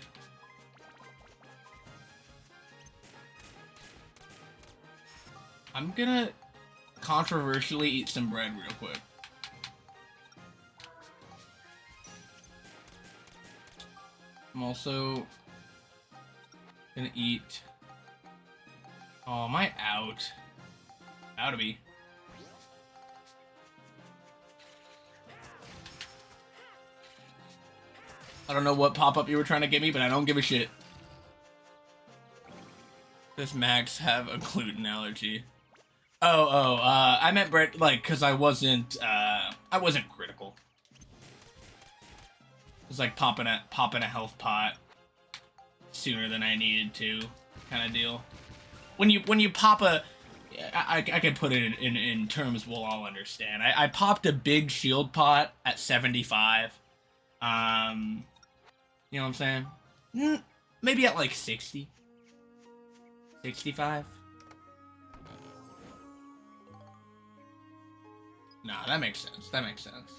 I'm gonna controversially eat some bread real quick. I'm also gonna eat... Oh, am I out? Out of me. I don't know what pop-up you were trying to give me, but I don't give a shit. Does Max have a gluten allergy? I meant bread, like, because I wasn't critical. It was like popping a health pot sooner than I needed to, kind of deal. When you pop a, I can put it in terms we'll all understand. I popped a big shield pot at 75. You know what I'm saying? Maybe at like 60. 65? Nah, that makes sense. That makes sense.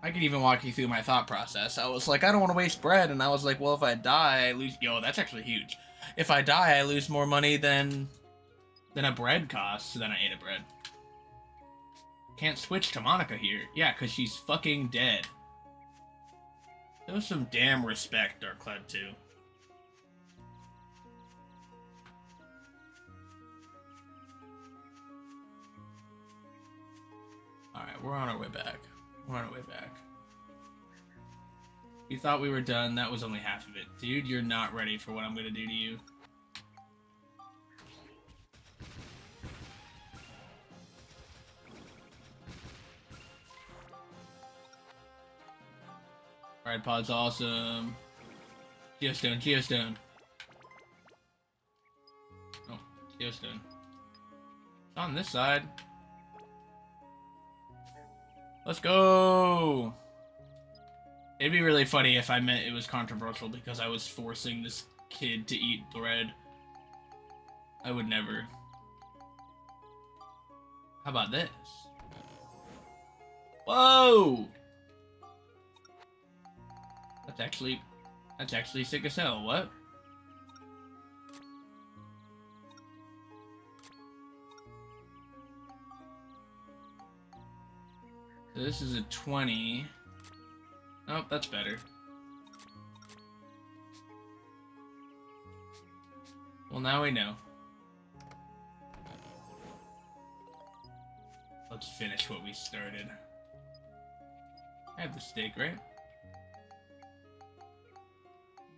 I could even walk you through my thought process. I was like, I don't want to waste bread, and I was like, well, if I die, I lose... Yo, that's actually huge. If I die, I lose more money than a bread costs, so then I ate a bread. Can't switch to Monica here. Yeah, because she's fucking dead. There was some damn respect, Darkcloud 2. Alright, we're on our way back. We're on our way back. You thought we were done, that was only half of it. Dude, you're not ready for what I'm gonna do to you. Alright, Pod's awesome. Geostone, Geostone. Oh, Geostone. It's on this side. Let's go! It'd be really funny if I meant it was controversial because I was forcing this kid to eat bread. I would never. How about this? Whoa! That's actually sick as hell. What? So this is a 20. Oh, that's better. Well, now we know. Let's finish what we started. I have the steak, right?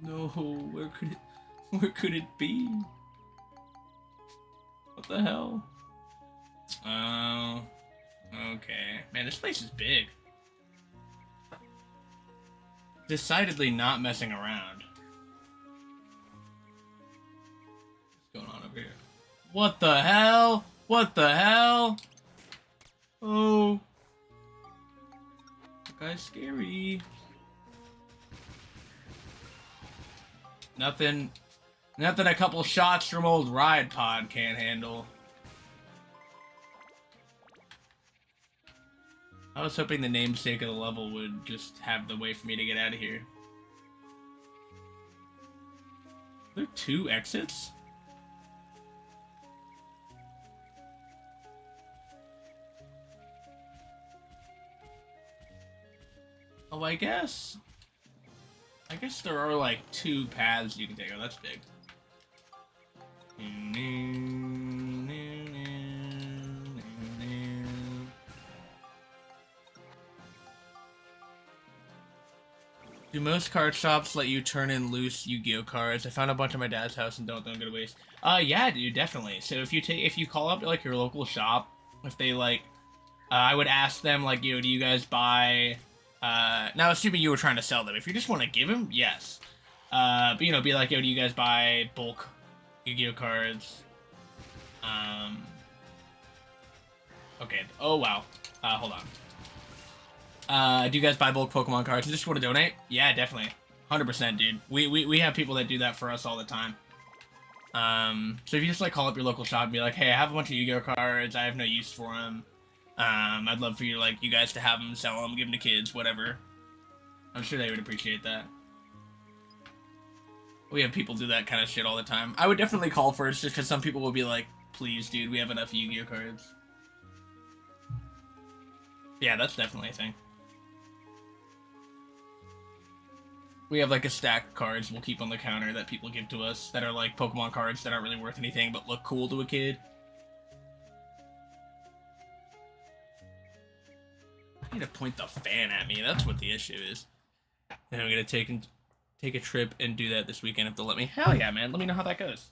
No, where could it be? What the hell? Oh, okay. Man, this place is big. Decidedly not messing around. What's going on over here? What the hell? What the hell? Oh. That guy's scary. Nothing a couple shots from old Ride Pod can't handle. I was hoping the namesake of the level would just have the way for me to get out of here. Are there 2 exits? Oh, I guess there are like 2 paths you can take. Oh, that's big. Do most card shops let you turn in loose Yu-Gi-Oh cards? I found a bunch at my dad's house and don't go to waste. Yeah, dude, definitely. So if you call up like your local shop, if they like, I would ask them like, do you guys buy? Now assuming you were trying to sell them. If you just want to give them, yes. But be like, do you guys buy bulk Yu-Gi-Oh cards? Okay. Oh wow. Hold on. Do you guys buy bulk Pokemon cards? You just want to donate? Yeah, definitely. 100%, dude. We have people that do that for us all the time. So if you just like call up your local shop and be like, hey, I have a bunch of Yu-Gi-Oh cards. I have no use for them. I'd love for you guys to have them, sell them, give them to kids, whatever. I'm sure they would appreciate that. We have people do that kind of shit all the time. I would definitely call first just because some people will be like, please, dude, we have enough Yu-Gi-Oh cards. Yeah, that's definitely a thing. We have like a stack of cards we'll keep on the counter that people give to us that are like Pokemon cards that aren't really worth anything but look cool to a kid. I need to point the fan at me. That's what the issue is. And I'm gonna take a trip and do that this weekend if they'll let me. Hell yeah, man. Let me know how that goes.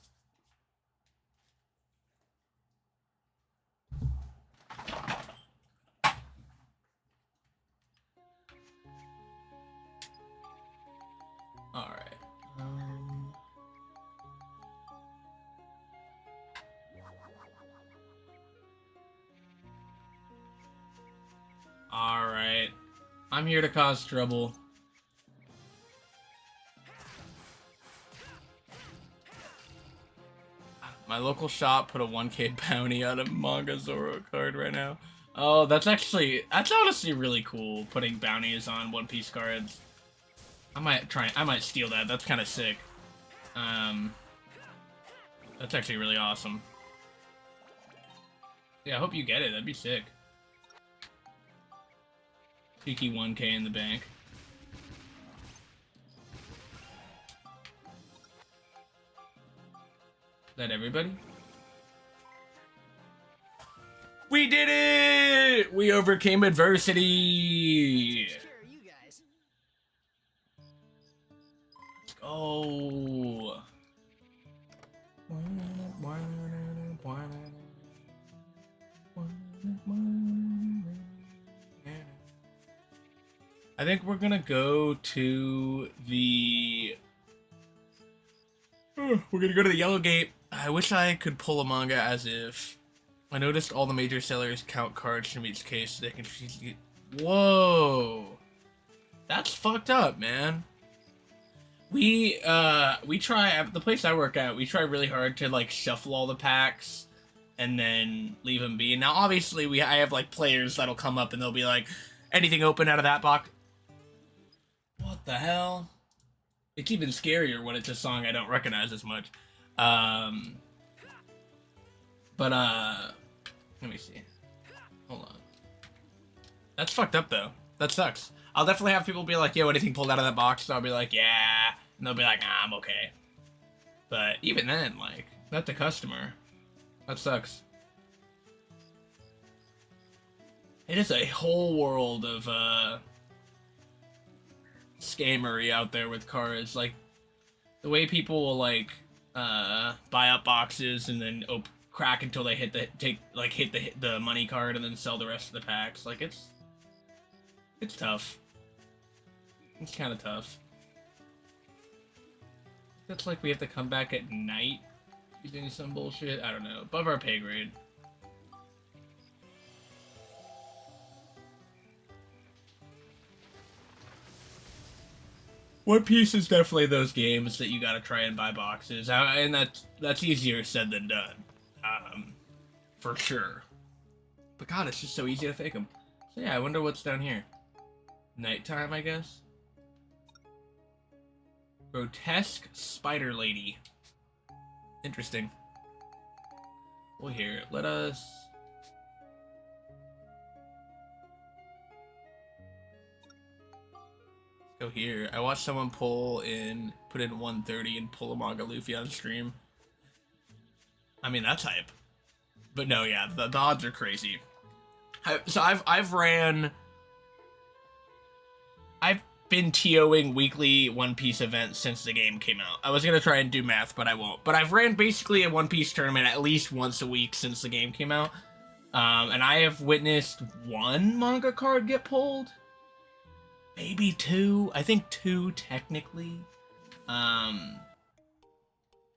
Alright. Alright. I'm here to cause trouble. My local shop put a 1K bounty on a Manga Zoro card right now. Oh, that's honestly really cool, putting bounties on One Piece cards. I might steal that. That's kind of sick. That's actually really awesome. Yeah, I hope you get it. That'd be sick. Cheeky 1K in the bank. Is that everybody? We did it! We overcame adversity!
Sure, you guys.
Let's go! I think we're gonna go to the... We're gonna go to the Yellow Gate. I wish I could pull a manga as if... I noticed all the major sellers count cards from each case so they can... Whoa! That's fucked up, man. We try... At the place I work at, we try really hard to, like, shuffle all the packs and then leave them be. Now, obviously, I have, like, players that'll come up and they'll be like, anything open out of that box? What the hell? It's even scarier when it's a song I don't recognize as much. Let me see. Hold on. That's fucked up, though. That sucks. I'll definitely have people be like, yo, anything pulled out of that box? So I'll be like, yeah. And they'll be like, nah, I'm okay. But even then, like, that's the customer. That sucks. It is a whole world of, scamery out there with cards. Like, the way people will, like, buy up boxes and then crack until they hit the money card and then sell the rest of the packs. Like, it's tough. It's kind of tough. That's like we have to come back at night using some bullshit. I don't know. Above our pay grade. One Piece is definitely those games that you gotta try and buy boxes, and that's easier said than done, for sure. But God, it's just so easy to fake them. So yeah, I wonder what's down here. Nighttime, I guess. Grotesque Spider Lady. Interesting. Well, here, let us... Go here. I watched someone put in 130 and pull a Manga Luffy on stream. I mean, that's hype. But no, yeah, the odds are crazy. So I've been TOing weekly One Piece events since the game came out. I was gonna try and do math, but I won't. But I've ran basically a One Piece tournament at least once a week since the game came out. And I have witnessed one manga card get pulled. Maybe two. I think two technically.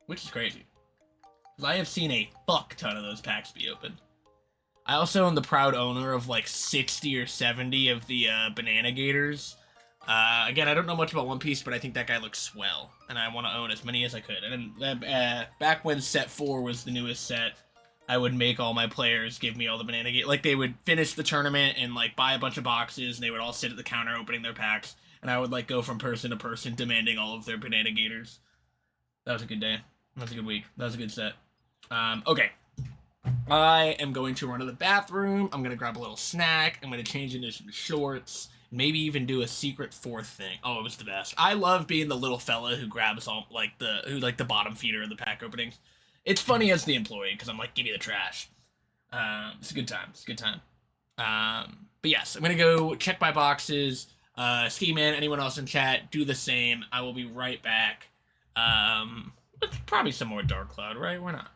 Which is crazy. Because I have seen a fuck ton of those packs be opened. I also am the proud owner of like 60 or 70 of the Banana Gators. Again, I don't know much about One Piece, but I think that guy looks swell, and I want to own as many as I could. And then, back when Set 4 was the newest set, I would make all my players give me all the Banana Gators. Like, they would finish the tournament and, like, buy a bunch of boxes, and they would all sit at the counter opening their packs, and I would, like, go from person to person demanding all of their Banana Gators. That was a good day. That was a good week. That was a good set. Okay. I am going to run to the bathroom. I'm going to grab a little snack. I'm going to change into some shorts. Maybe even do a secret fourth thing. Oh, it was the best. I love being the little fella who grabs all the bottom feeder of the pack openings. It's funny as the employee because I'm like, give me the trash. It's a good time. It's a good time. But yes, I'm gonna go check my boxes. Ski Man, anyone else in chat, do the same. I will be right back. Probably some more Dark Cloud, right? Why not?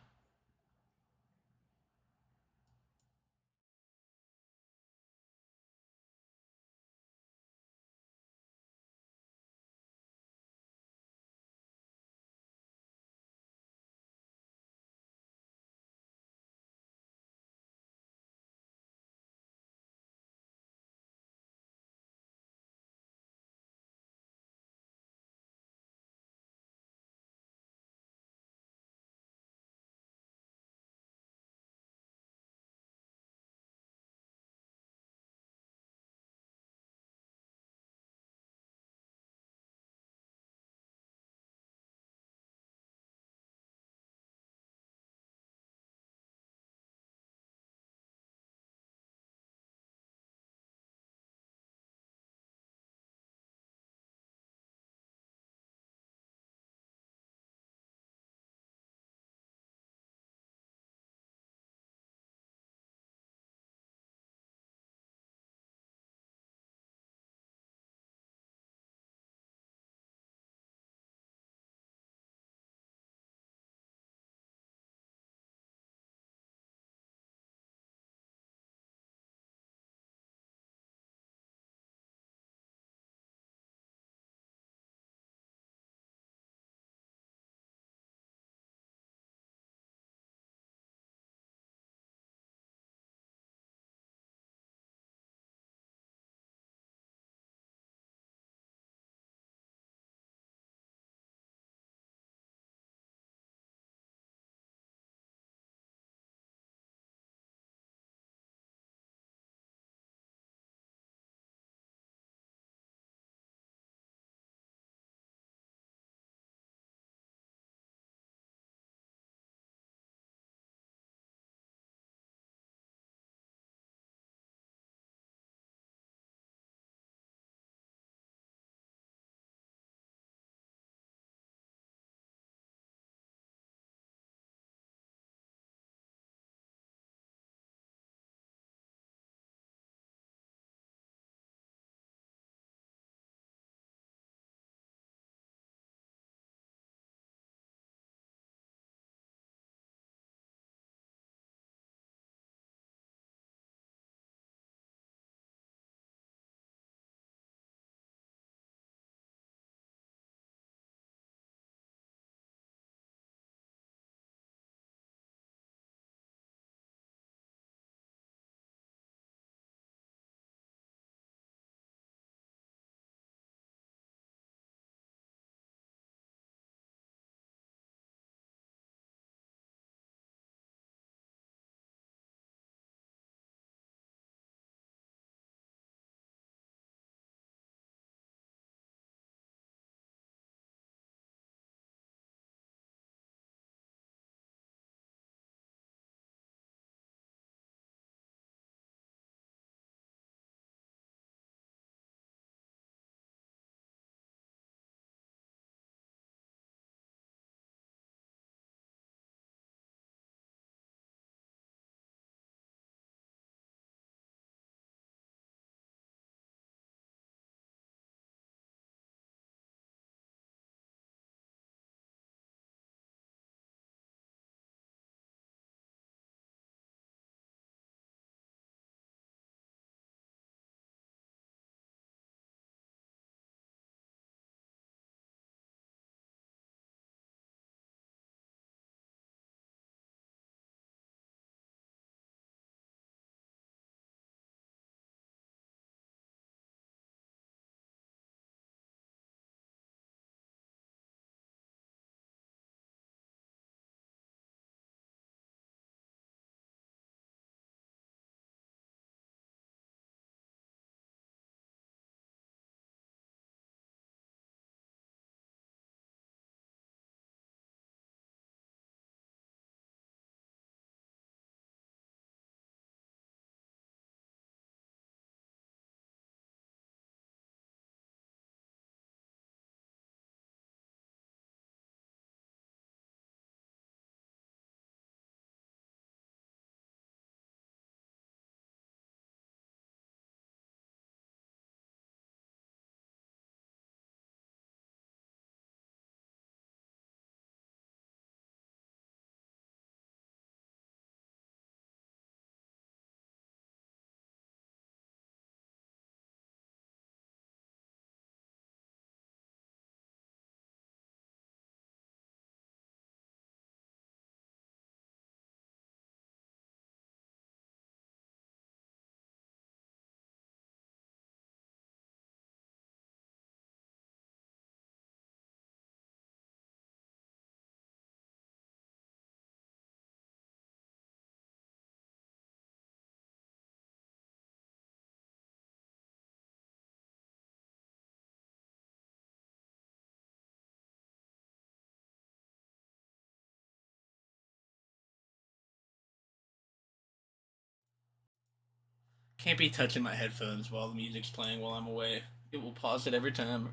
Can't be touching my headphones while the music's playing while I'm away. It will pause it every time,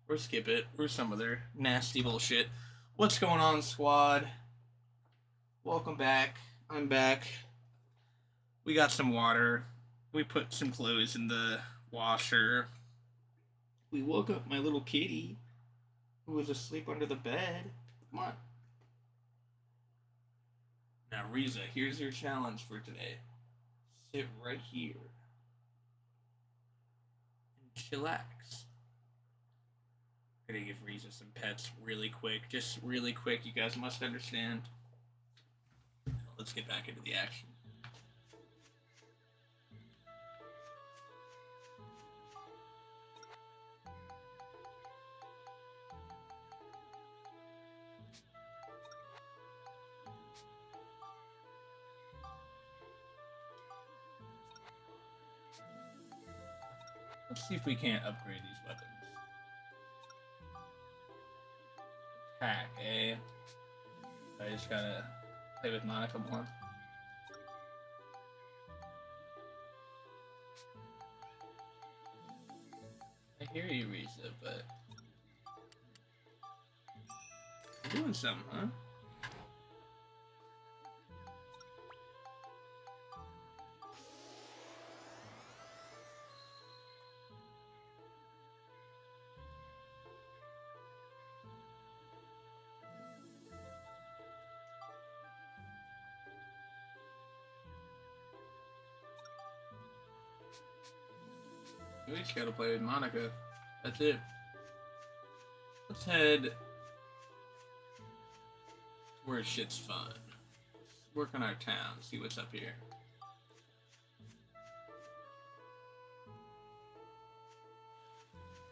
or skip it, or some other nasty bullshit. What's going on, squad? Welcome back. I'm back. We got some water. We put some clothes in the washer. We woke up my little kitty, who was asleep under the bed. Come on. Now, Riza, here's your challenge for today. Sit right here and chillax. I'm gonna give Riza some pets really quick. Just really quick, you guys must understand. Let's get back into the action. Let's see if we can't upgrade these weapons. Attack, eh? I just gotta play with Monica more. I hear you, Riza, but you're doing something, huh? We just gotta play with Monica. That's it. Let's head where shit's fun. Let's work on our town, see what's up here.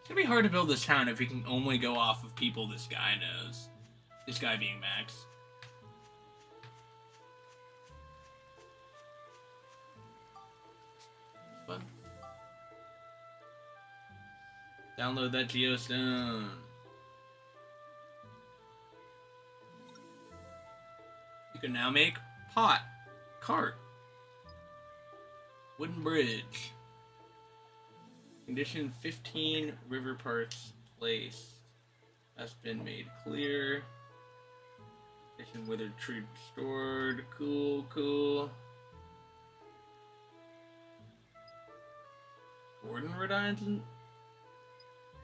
It's gonna be hard to build this town if we can only go off of people this guy knows. This guy being Max. Fun. Download that geostone. You can now make pot, cart, wooden bridge. Condition 15 river parts placed. That's been made clear. Condition withered tree restored. Cool, cool. Gordon Redines.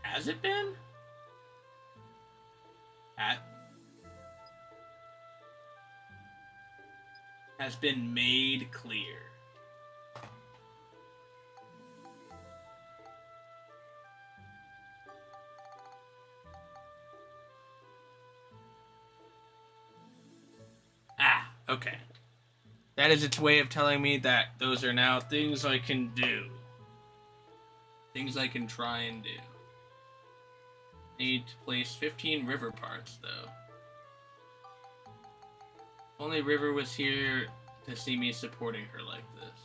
Has it been? Has been made clear. Ah, okay. That is its way of telling me that those are now things I can do. Things I can try and do. Need to place 15 river parts, though. Only River was here to see me supporting her like this.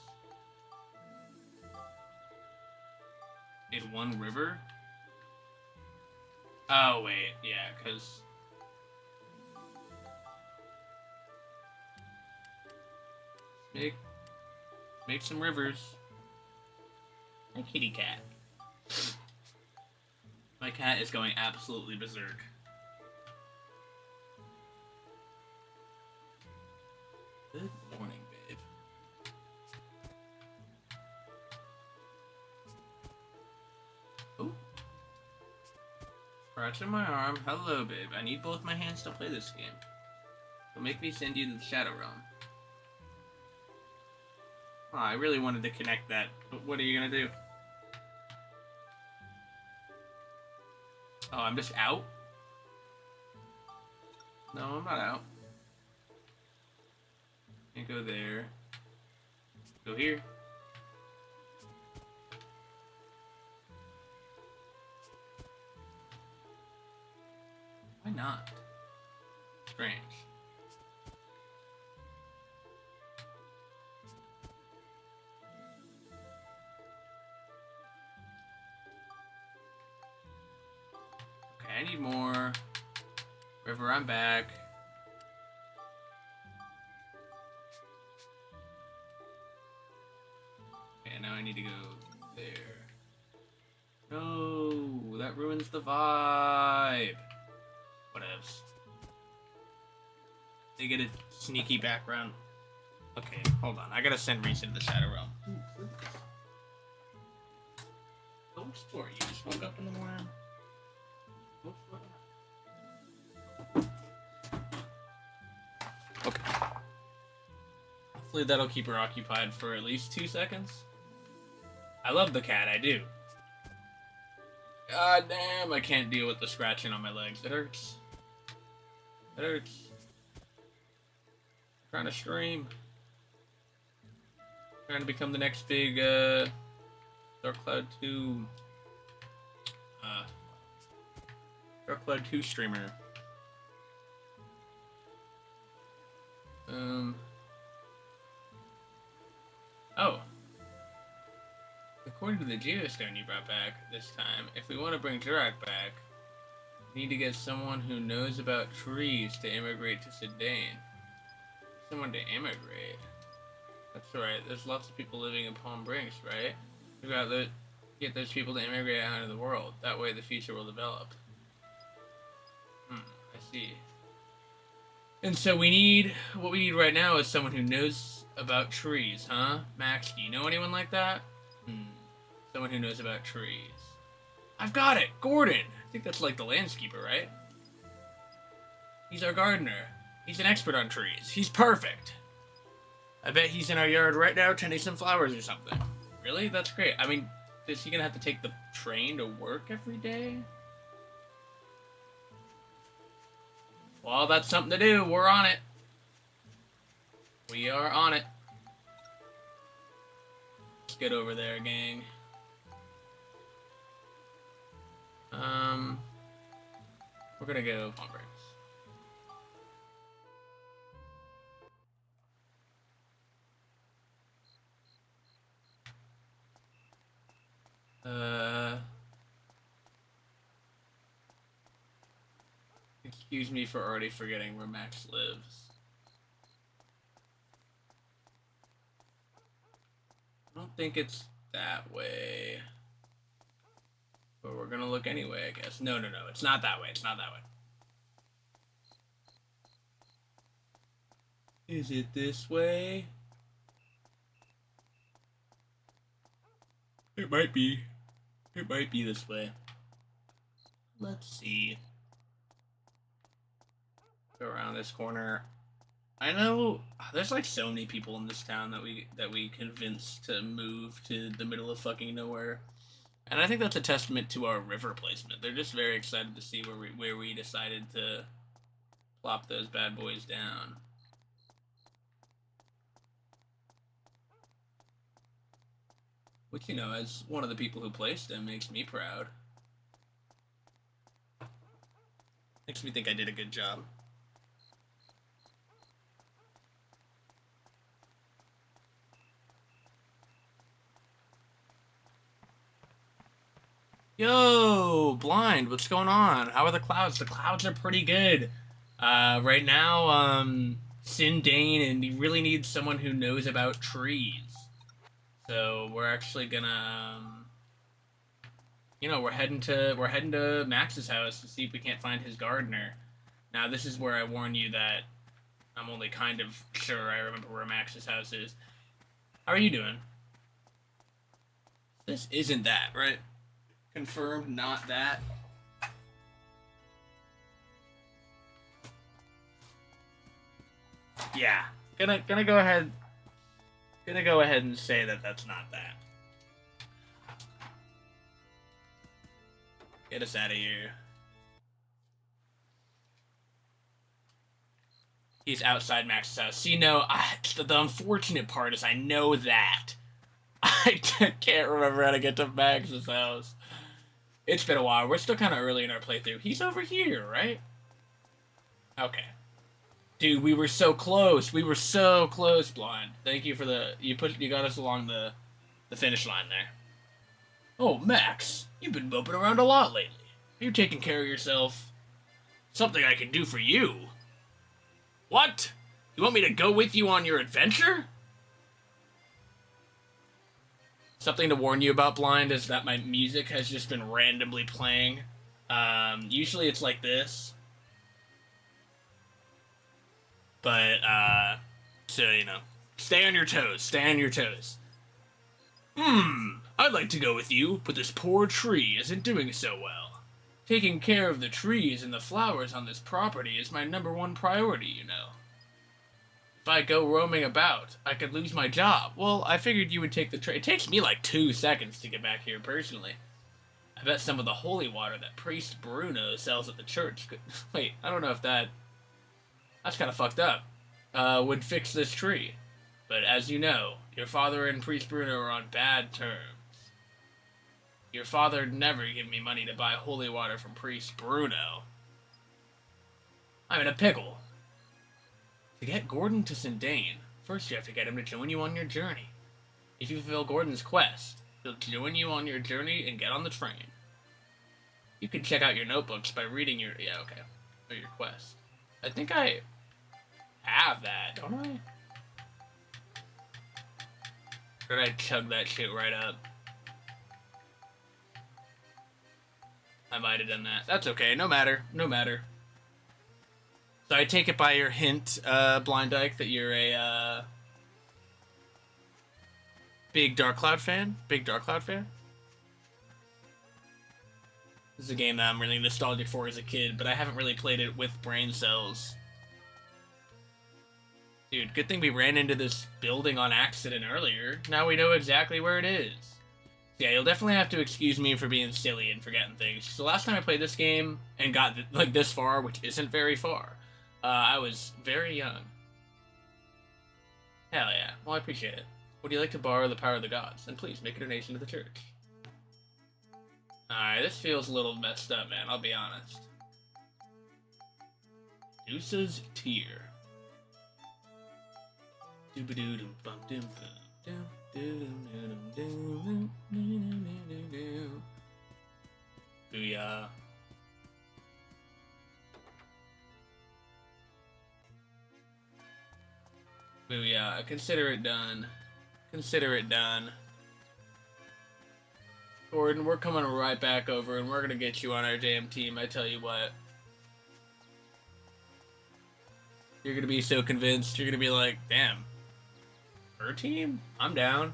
In one river? Oh, wait. Yeah, because... Make some rivers. And kitty cat. My cat is going absolutely berserk. Good morning, babe. Oh. Scratching my arm. Hello, babe. I need both my hands to play this game. So make me send you to the Shadow Realm. Oh, I really wanted to connect that, but what are you gonna do? Oh, I'm just out? No, I'm not out. Can't go there. Go here. Why not? Strange. Okay, I need more. River, I'm back. Okay, now I need to go there. No, that ruins the vibe. Whatevs. They get a sneaky background. Okay, hold on. I gotta send Reese into the Shadow Realm. Go explore. You just woke up in the morning. Go explore. Okay. Hopefully that'll keep her occupied for at least 2 seconds. I love the cat, I do. God damn, I can't deal with the scratching on my legs. It hurts. It hurts. I'm trying to stream. I'm trying to become the next big Dark Cloud 2 streamer. Oh. According to the Geostone you brought back this time, if we want to bring Jurak back, we need to get someone who knows about trees to immigrate to Sedain. Someone to immigrate? That's right, there's lots of people living in Palm Brinks, right? We gotta get those people to immigrate out into the world. That way the future will develop. I see. And so what we need right now is someone who knows about trees, huh? Max, do you know anyone like that? Someone who knows about trees. I've got it! Gordon! I think that's like the landscaper, right? He's our gardener. He's an expert on trees. He's perfect. I bet he's in our yard right now tending some flowers or something. Really? That's great. I mean, is he gonna have to take the train to work every day? Well, that's something to do. We're on it. We are on it. Let's get over there, gang. We're gonna go Palm Brinks. Excuse me for already forgetting where Max lives. I don't think it's that way. But we're gonna look anyway, I guess. No, it's not that way. It's not that way. Is it this way? It might be. It might be this way. Let's see. Go around this corner. I know there's like so many people in this town that we convinced to move to the middle of fucking nowhere. And I think that's a testament to our river placement. They're just very excited to see where we decided to plop those bad boys down. Which, you know, as one of the people who placed them, makes me proud. Makes me think I did a good job. Yo, Blind, what's going on? How are the clouds? The clouds are pretty good. Right now, Sindane, and he really needs someone who knows about trees. So we're actually gonna, you know, we're heading to Max's house to see if we can't find his gardener. Now, this is where I warn you that I'm only kind of sure I remember where Max's house is. How are you doing? This isn't that, right? Confirmed, not that. Yeah, gonna go ahead. Gonna go ahead and say that that's not that. Get us out of here. He's outside Max's house. See, no, the unfortunate part is I know that. I can't remember how to get to Max's house. It's been a while. We're still kind of early in our playthrough. He's over here, right? Okay. Dude, we were so close. We were so close, Blind. Thank you for you got us along the finish line there. Oh, Max, you've been moping around a lot lately. Are you taking care of yourself? Something I can do for you. What? You want me to go with you on your adventure? Something to warn you about, Blind, is that my music has just been randomly playing. Usually it's like this. But, so, you know, stay on your toes. Stay on your toes. I'd like to go with you, but this poor tree isn't doing so well. Taking care of the trees and the flowers on this property is my #1 priority, you know. If I go roaming about, I could lose my job. Well, I figured you would take the train. It takes me like 2 seconds to get back here, personally. I bet some of the holy water that Priest Bruno sells at the church could... Wait, I don't know if that... That's kind of fucked up. Would fix this tree. But as you know, your father and Priest Bruno are on bad terms. Your father'd never give me money to buy holy water from Priest Bruno. I'm in a pickle. To get Gordon to Sindane, first you have to get him to join you on your journey. If you fulfill Gordon's quest, he'll join you on your journey and get on the train. You can check out your notebooks by reading your... Yeah, okay. Or your quest. I think I have that, don't I? Or did I chug that shit right up? I might have done that. That's okay. No matter. No matter. So I take it by your hint, Blind Dyke, that you're a big Dark Cloud fan? Big Dark Cloud fan? This is a game that I'm really nostalgic for as a kid, but I haven't really played it with brain cells. Dude, good thing we ran into this building on accident earlier. Now we know exactly where it is. Yeah, you'll definitely have to excuse me for being silly and forgetting things. So last time I played this game and got like this far, which isn't very far, I was very young. Hell yeah. Well, I appreciate it. Would you like to borrow the power of the gods? Then please make a donation to the church. Alright, this feels a little messed up, man. I'll be honest. Medusa's Tear. Booyah. Booyah. Consider it done. Consider it done. Gordon, we're coming right back over and we're gonna get you on our damn team, I tell you what. You're gonna be so convinced. You're gonna be like, damn. Her team? I'm down.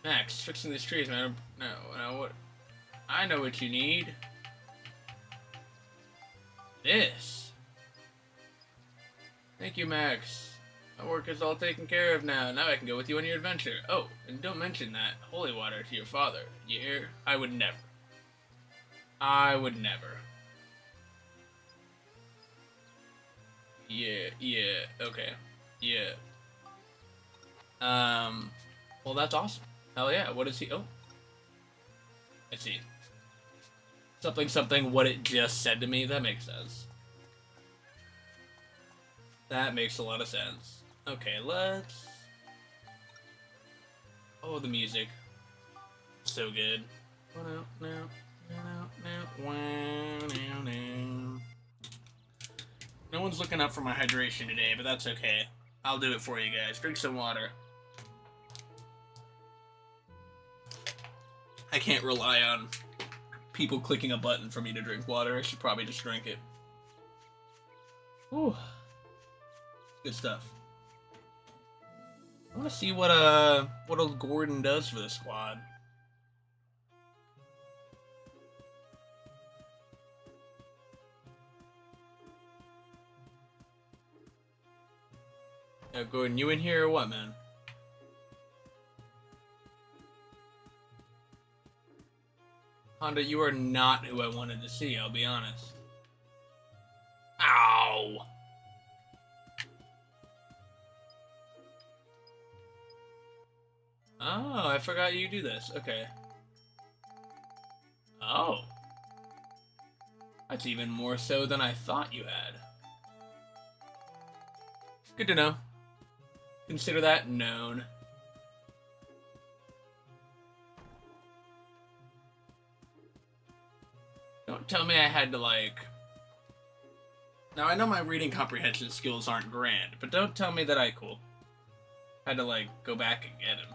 Max, fixing these trees, man. No, what? I know what you need. This. Thank you, Max. My work is all taken care of now. Now I can go with you on your adventure. Oh, and don't mention that holy water to your father. You hear? I would never. I would never. Yeah, okay. Yeah. Well, that's awesome. Hell yeah, what is he? Oh. I see. Something, what it just said to me. That makes sense. That makes a lot of sense. Okay, let's... Oh, the music. So good. No one's looking up for my hydration today, but that's okay. I'll do it for you guys. Drink some water. I can't rely on people clicking a button for me to drink water. I should probably just drink it. Ooh. Good stuff. I want to see what old Gordon does for the squad. Yeah, Gordon, you in here or what, man? Honda, you are not who I wanted to see, I'll be honest. Ow! Oh, I forgot you do this. Okay. Oh. That's even more so than I thought you had. Good to know. Consider that known. Don't tell me I had to, like... Now, I know my reading comprehension skills aren't grand, but don't tell me that I had to, like, go back and get him.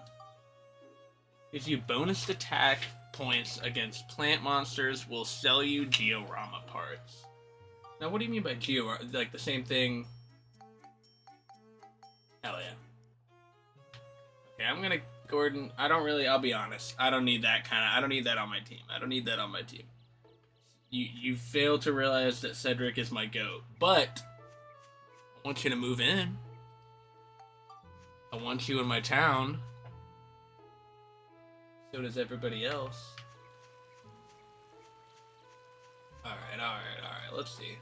Gives you bonus attack points against plant monsters. Will sell you Georama parts. Now, what do you mean by Georama? Like the same thing? Hell yeah. Okay, I'm gonna Gordon. I'll be honest. I don't need that on my team. I don't need that on my team. You fail to realize that Cedric is my GOAT, but I want you to move in. I want you in my town. So does everybody else. Alright. Let's see.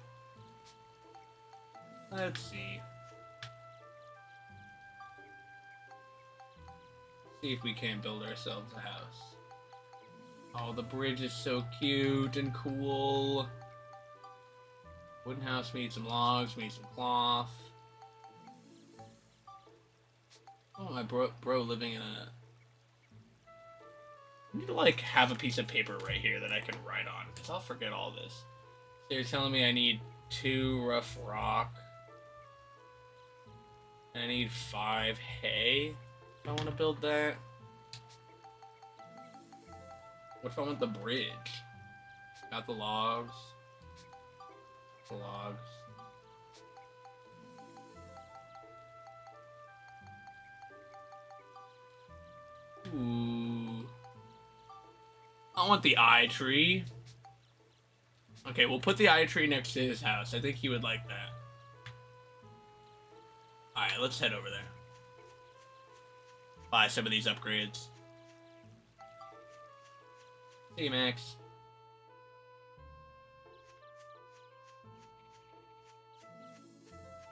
See if we can't build ourselves a house. Oh, the bridge is so cute and cool. Wooden house, we need some logs, we need some cloth. Oh, my bro living in a... I need to, like, have a piece of paper right here that I can write on, because I'll forget all this. So you're telling me I need 2 rough rock. And I need 5 hay if I want to build that. What if I want the bridge? Got the logs. The logs. Ooh. I want the eye tree. Okay, we'll put the eye tree next to his house. I think he would like that. Alright, let's head over there. Buy some of these upgrades. See you, Max.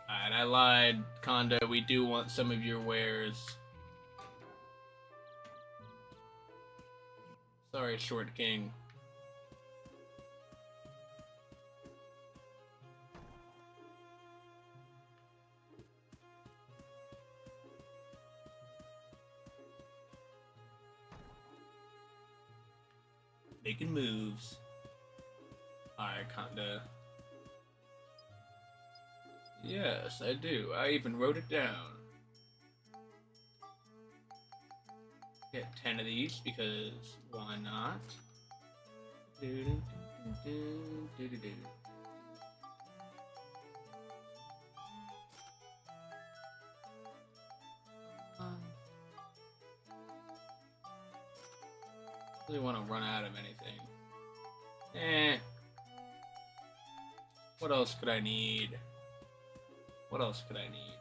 Alright, I lied, Conda. We do want some of your wares. Sorry, Short King. Making moves. Alright, Conda. Yes, I do. I even wrote it down. Get 10 of these because why not? Really want to run out of anything. What else could I need? What else could I need?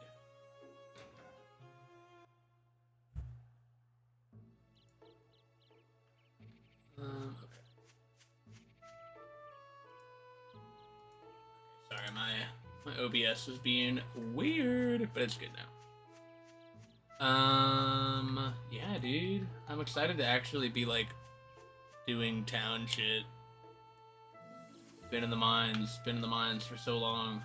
Okay. Sorry, my OBS was being weird, but it's good now. Yeah, dude. I'm excited to actually be, like, doing town shit. Been in the mines for so long.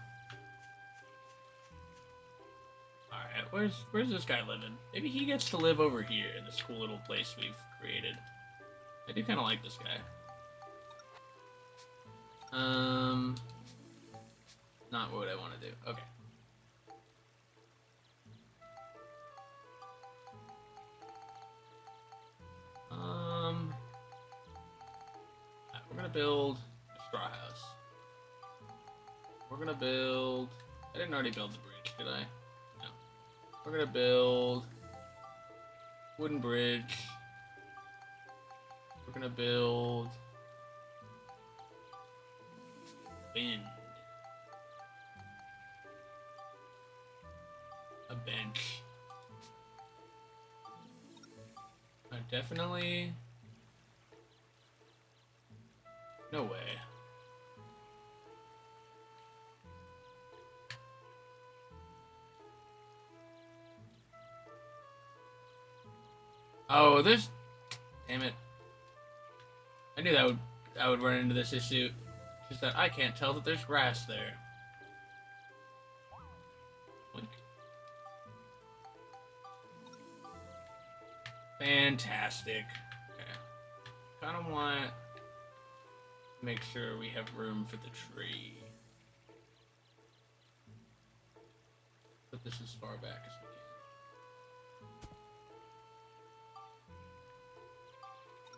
Alright, where's this guy living? Maybe he gets to live over here in this cool little place we've created. I do kind of like this guy. Not what I want to do. Okay. We're gonna build a straw house. We're gonna build... I didn't already build the bridge, did I? No. We're gonna build... wooden bridge. We're gonna build... wind. A bench. Definitely... no way. Oh, there's... damn it. I knew I would run into this issue. Just that I can't tell that there's grass there. Blink. Fantastic. Okay. Kind of want to make sure we have room for the tree. Put this as far back as we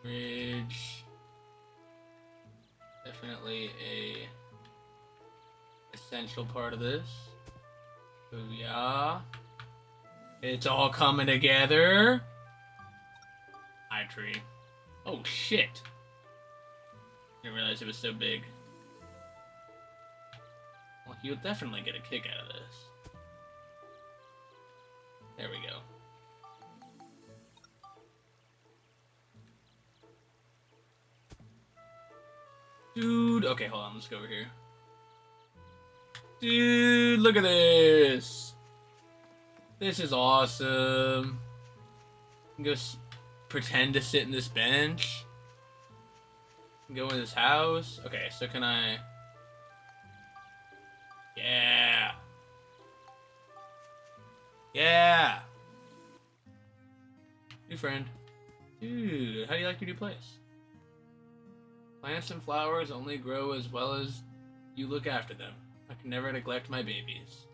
Bridge. Definitely a essential part of this. Booyah. It's all coming together. High tree. Oh shit. Didn't realize it was so big. Well, you'll definitely get a kick out of this. There we go. Dude, okay, hold on, let's go over here. Dude, look at this. This is awesome. Go pretend to sit in this bench. Go in this house. Okay, so can I... Yeah. Yeah. New friend. Dude, how do you like your new place? Plants and flowers only grow as well as you look after them. I can never neglect my babies.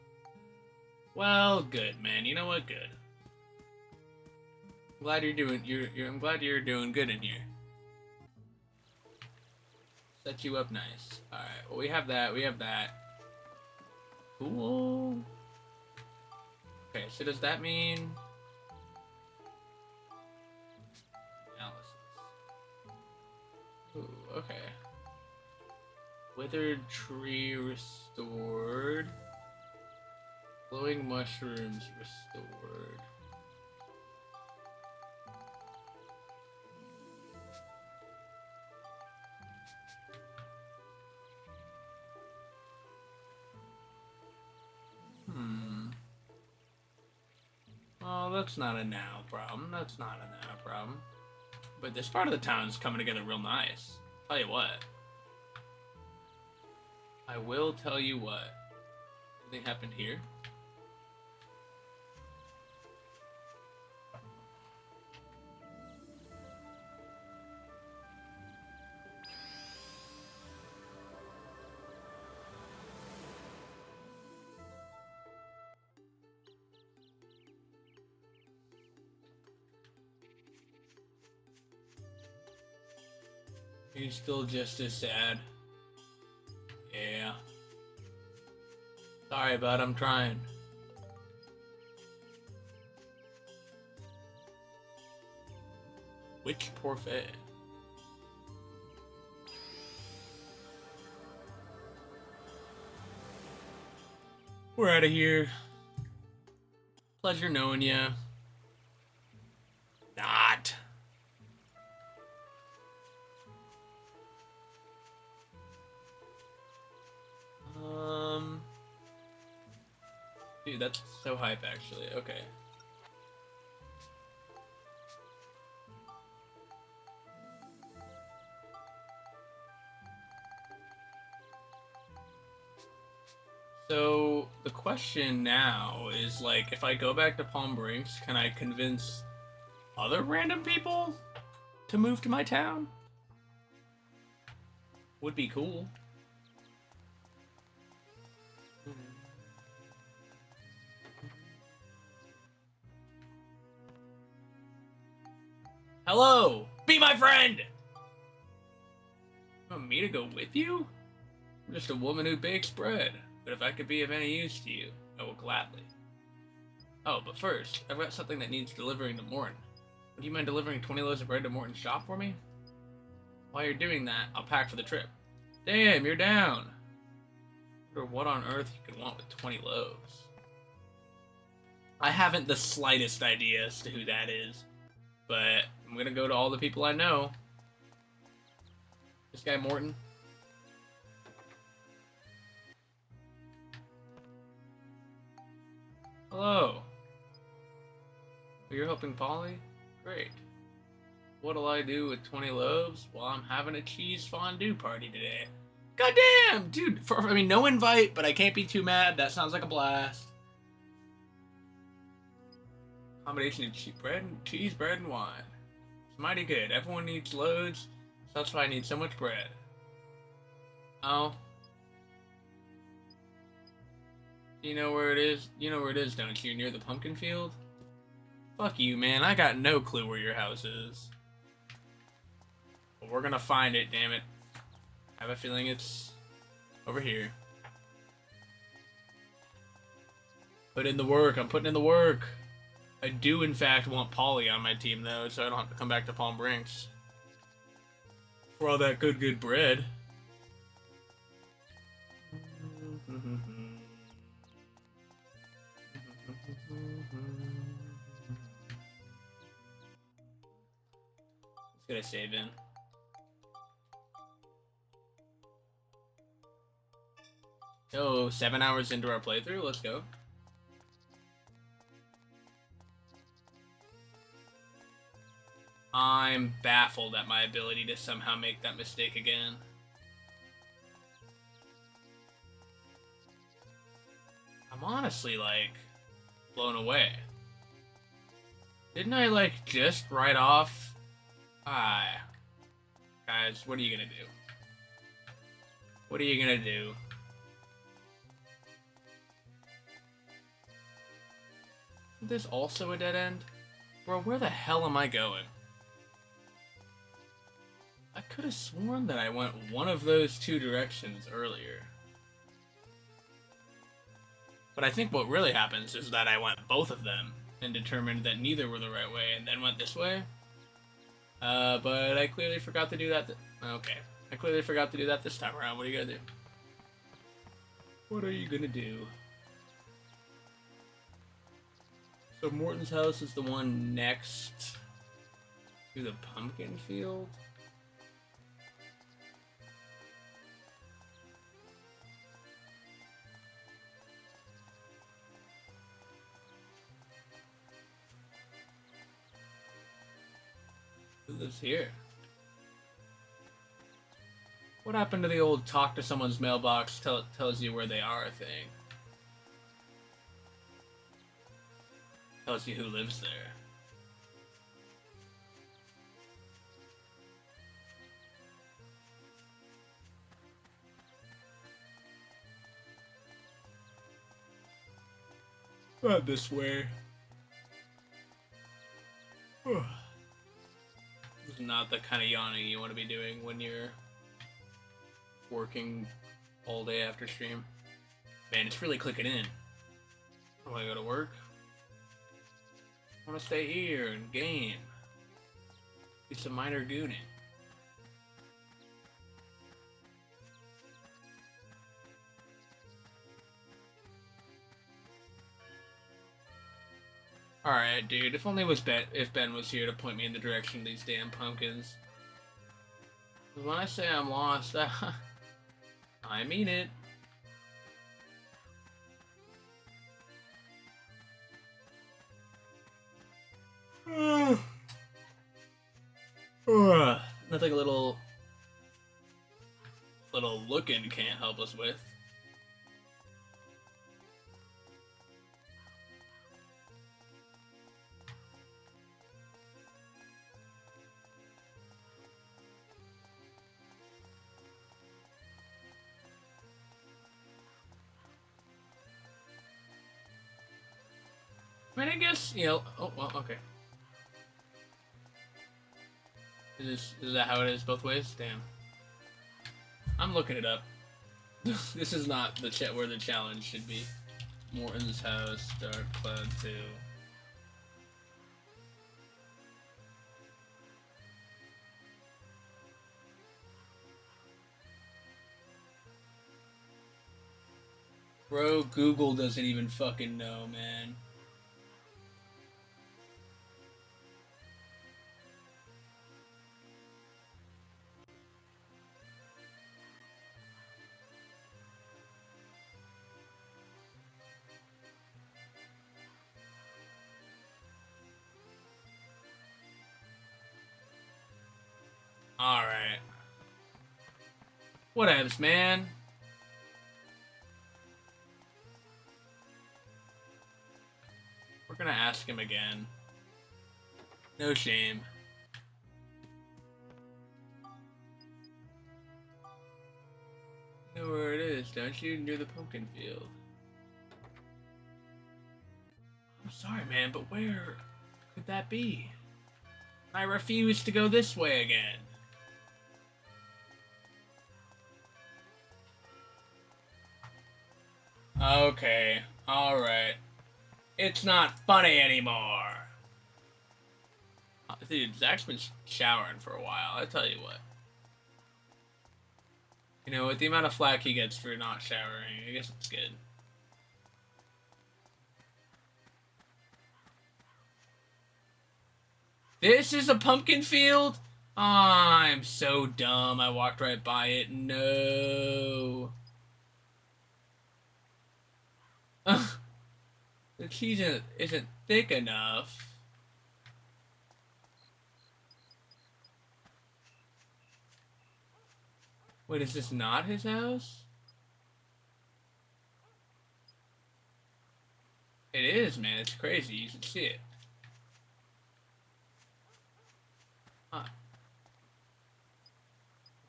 Well, good, man. You know what? Good. I'm glad I'm glad you're doing good in here. Set you up nice. Alright, well we have that, Cool. Okay, so does that mean... Analysis. Ooh, okay. Withered tree restored. Glowing mushrooms restored. Oh, that's not a now problem. But this part of the town is coming together real nice. Tell you what. I will tell you what. Anything happened here? He's still just as sad. Yeah. Sorry, bud, I'm trying. Which parfait? We're out of here. Pleasure knowing ya. Not. Dude, that's so hype, actually. Okay. So, the question now is, like, if I go back to Palm Brinks, can I convince other random people to move to my town? Would be cool. Hello! Be my friend! You want me to go with you? I'm just a woman who bakes bread. But if I could be of any use to you, I will gladly. Oh, but first, I've got something that needs delivering to Morton. Would you mind delivering 20 loaves of bread to Morton's shop for me? While you're doing that, I'll pack for the trip. Damn, you're down! I wonder what on earth you could want with 20 loaves. I haven't the slightest idea as to who that is. But I'm gonna go to all the people I know. This guy Morton. Hello. You're helping Polly? Great. What'll I do with 20 loaves? Well, I'm having a cheese fondue party today. Goddamn, dude. I mean, no invite, but I can't be too mad. That sounds like a blast. Combination of cheese, bread, and wine. It's mighty good. Everyone needs loads, so that's why I need so much bread. Oh. You know where it is? You know where it is, don't you? Near the pumpkin field? Fuck you, man. I got no clue where your house is. But we're gonna find it, damn it. I have a feeling it's over here. Put in the work. I'm putting in the work. I do, in fact, want Polly on my team, though, so I don't have to come back to Palm Brinks. For all that good bread. Let's get a save in. Yo, 7 hours into our playthrough, let's go. I'm baffled at my ability to somehow make that mistake again. I'm honestly, like, blown away. Didn't I, like, just write off? Guys, what are you gonna do? What are you gonna do? Is this also a dead end? Bro, where the hell am I going? I could have sworn that I went one of those two directions earlier. But I think what really happens is that I went both of them and determined that neither were the right way and then went this way. But I clearly forgot to do that. Okay. I clearly forgot to do that this time around. What are you gonna do? What are you gonna do? So Morton's house is the one next to the pumpkin field? Who lives here? What happened to the old talk to someone's mailbox tells you where they are thing? Tells you who lives there. Not this way. This is not the kind of yawning you want to be doing when you're working all day after stream. Man, it's really clicking in. I want to go to work. I want to stay here and game. Do some minor gooning. Alright, dude. If only if Ben was here to point me in the direction of these damn pumpkins. When I say I'm lost, I mean it. Nothing a little looking can't help us with. I mean, I guess, you know, oh, well, okay. Is that how it is both ways? Damn. I'm looking it up. This is not the where the challenge should be. Morton's house, Dark Cloud 2. Bro, Google doesn't even fucking know, man. Alright. Whatevs, man. We're gonna ask him again. No shame. You know where it is, don't you? Near the pumpkin field. I'm sorry, man, but where could that be? I refuse to go this way again. Okay, alright. It's not funny anymore. Dude, Zach's been showering for a while, I tell you what. You know, with the amount of flack he gets for not showering, I guess it's good. This is a pumpkin field? Oh, I'm so dumb. I walked right by it. No. The cheese isn't thick enough. Wait, is this not his house? It is, man. It's crazy. You should see it. Huh.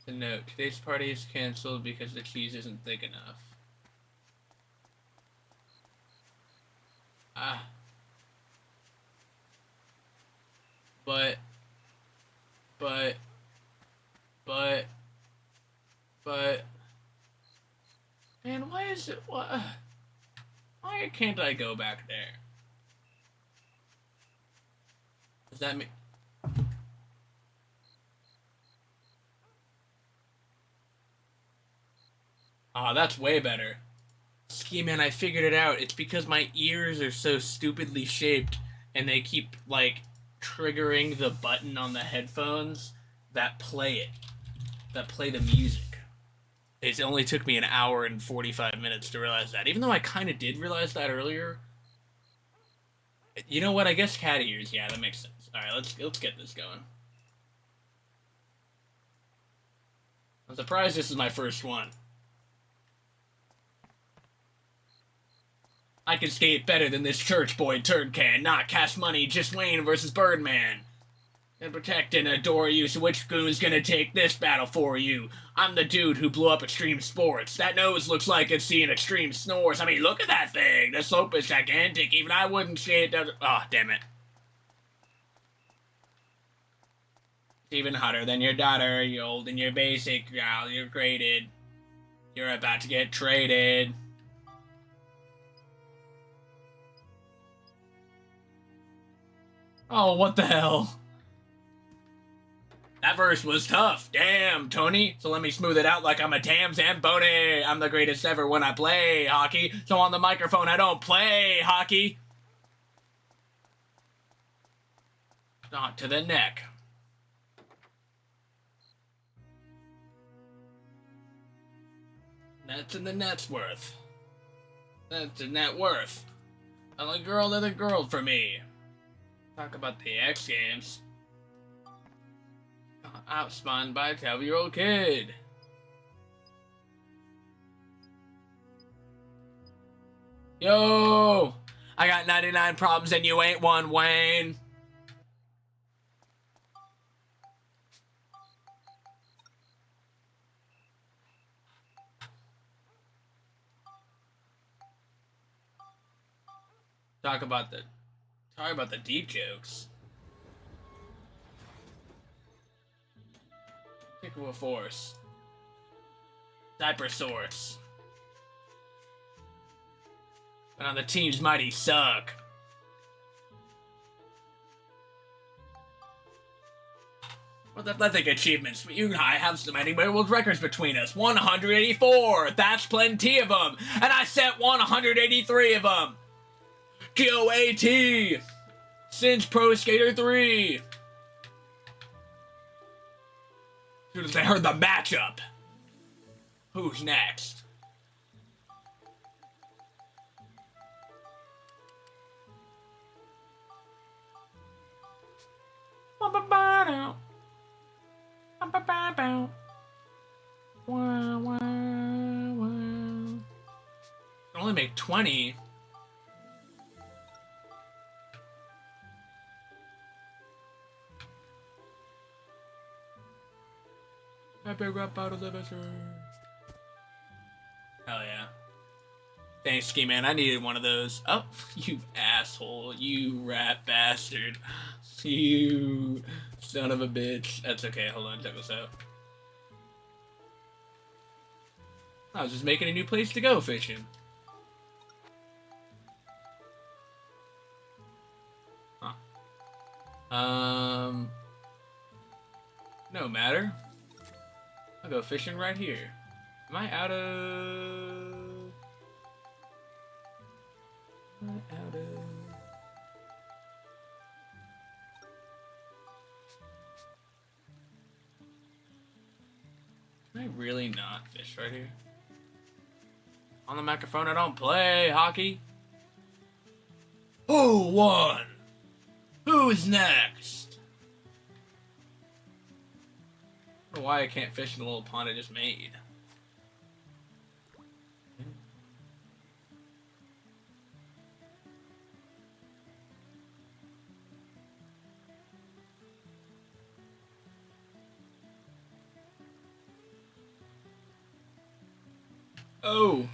A note. Today's party is canceled because the cheese isn't thick enough. Ah. But, but, but, man, why is it, why can't I go back there? Does that mean? Ah, that's way better. Ski Man, I figured it out. It's because my ears are so stupidly shaped and they keep, like, triggering the button on the headphones that play the music. It only took me an hour and 45 minutes to realize that. Even though I kind of did realize that earlier. You know what? I guess cat ears. Yeah, that makes sense. All right, let's get this going. I'm surprised this is my first one. I can skate better than this church boy turd can. Not Cash Money, just Wayne versus Birdman. And protect and adore you, so which goon's gonna take this battle for you? I'm the dude who blew up Extreme Sports. That nose looks like it's seeing extreme snores. I mean, look at that thing. The slope is gigantic. Even I wouldn't say it doesn't. Oh, damn it. It's even hotter than your daughter. You're old and you're basic. You're graded. You're about to get traded. Oh, what the hell? That verse was tough. Damn, Tony. So let me smooth it out like I'm a damn Zamboni. I'm the greatest ever when I play hockey. So on the microphone, I don't play hockey. Not to the neck. That's in the net's worth. That's a net worth. I'm a girl to the girl for me. Talk about the X Games. Outspun by a 12-year-old kid. Yo! I got 99 problems and you ain't one, Wayne. Talk about the deep jokes. Kick of a force. Diaper sorts. And on the team's mighty suck. What athletic achievements? You and I have so many world records between us. 184! That's plenty of them! And I set 183 of them! GOAT! Since Pro Skater 3! As soon as I heard the matchup. Who's next? Can only make 20. I pick up out of the better. Hell yeah. Thanks, Ski Man. I needed one of those. Oh, you asshole. You rat bastard. You son of a bitch. That's okay. Hold on. Check this out. I was just making a new place to go fishing. No matter. I'll go fishing right here. Am I out of... Am I out of... Can I really not fish right here? On the microphone, I don't play hockey. Who won? Who's next? I don't know why I can't fish in the little pond I just made. Oh.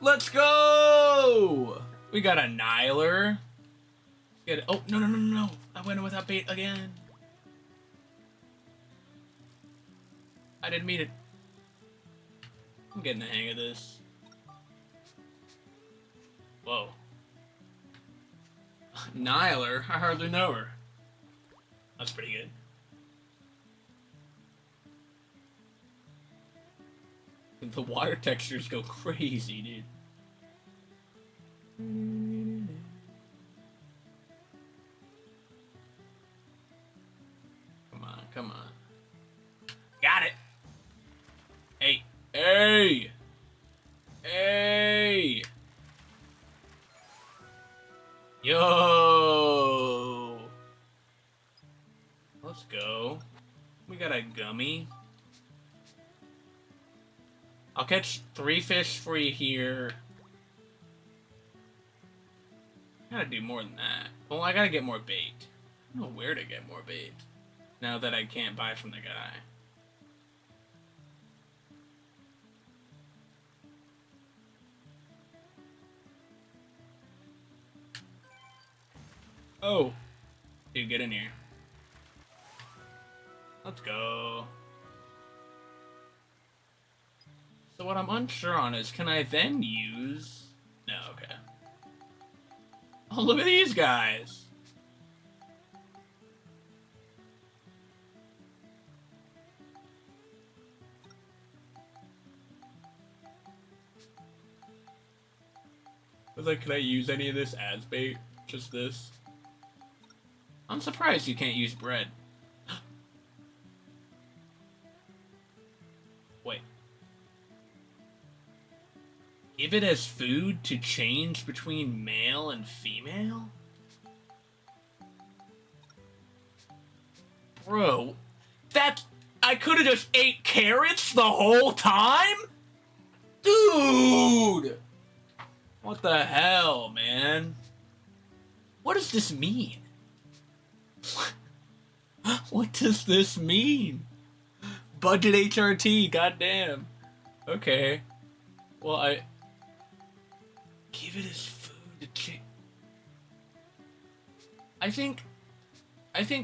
Let's go! We got a Niler. Oh, no. I went without bait again. I didn't mean it. I'm getting the hang of this. Whoa. Niler? I hardly know her. That's pretty good. The water textures go crazy, dude. Come on. Got it. Hey. Yo. Let's go. We got a gummy. I'll catch 3 fish for you here. I gotta do more than that. Well, I gotta get more bait. I don't know where to get more bait. Now that I can't buy from the guy. Oh. Dude, get in here. Let's go. So what I'm unsure on is, can I then use... No, okay. Oh, look at these guys! I was like, can I use any of this as bait? Just this? I'm surprised you can't use bread. Wait. Give it as food to change between male and female? Bro, I could have just ate carrots the whole time? Dude! What the hell, man? What does this mean? What does this mean? Budget HRT, goddamn. Okay. Well, give it as food to chick. I think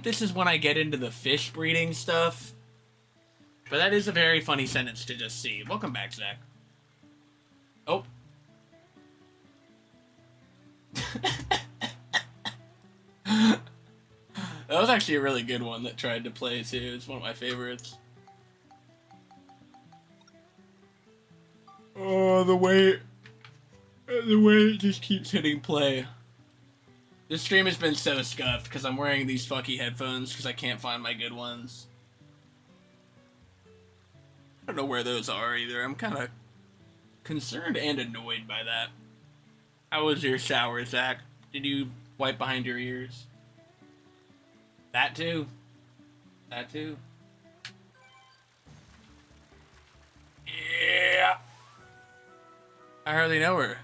this is when I get into the fish breeding stuff. But that is a very funny sentence to just see. Welcome back, Zach. Oh. That was actually a really good one that tried to play too. It's one of my favorites. Oh, the way it just keeps hitting play. This stream has been so scuffed because I'm wearing these fucky headphones because I can't find my good ones. I don't know where those are either. I'm kind of concerned and annoyed by that. How was your shower, Zach? Did you wipe behind your ears? That too. That too. Yeah. I hardly know her.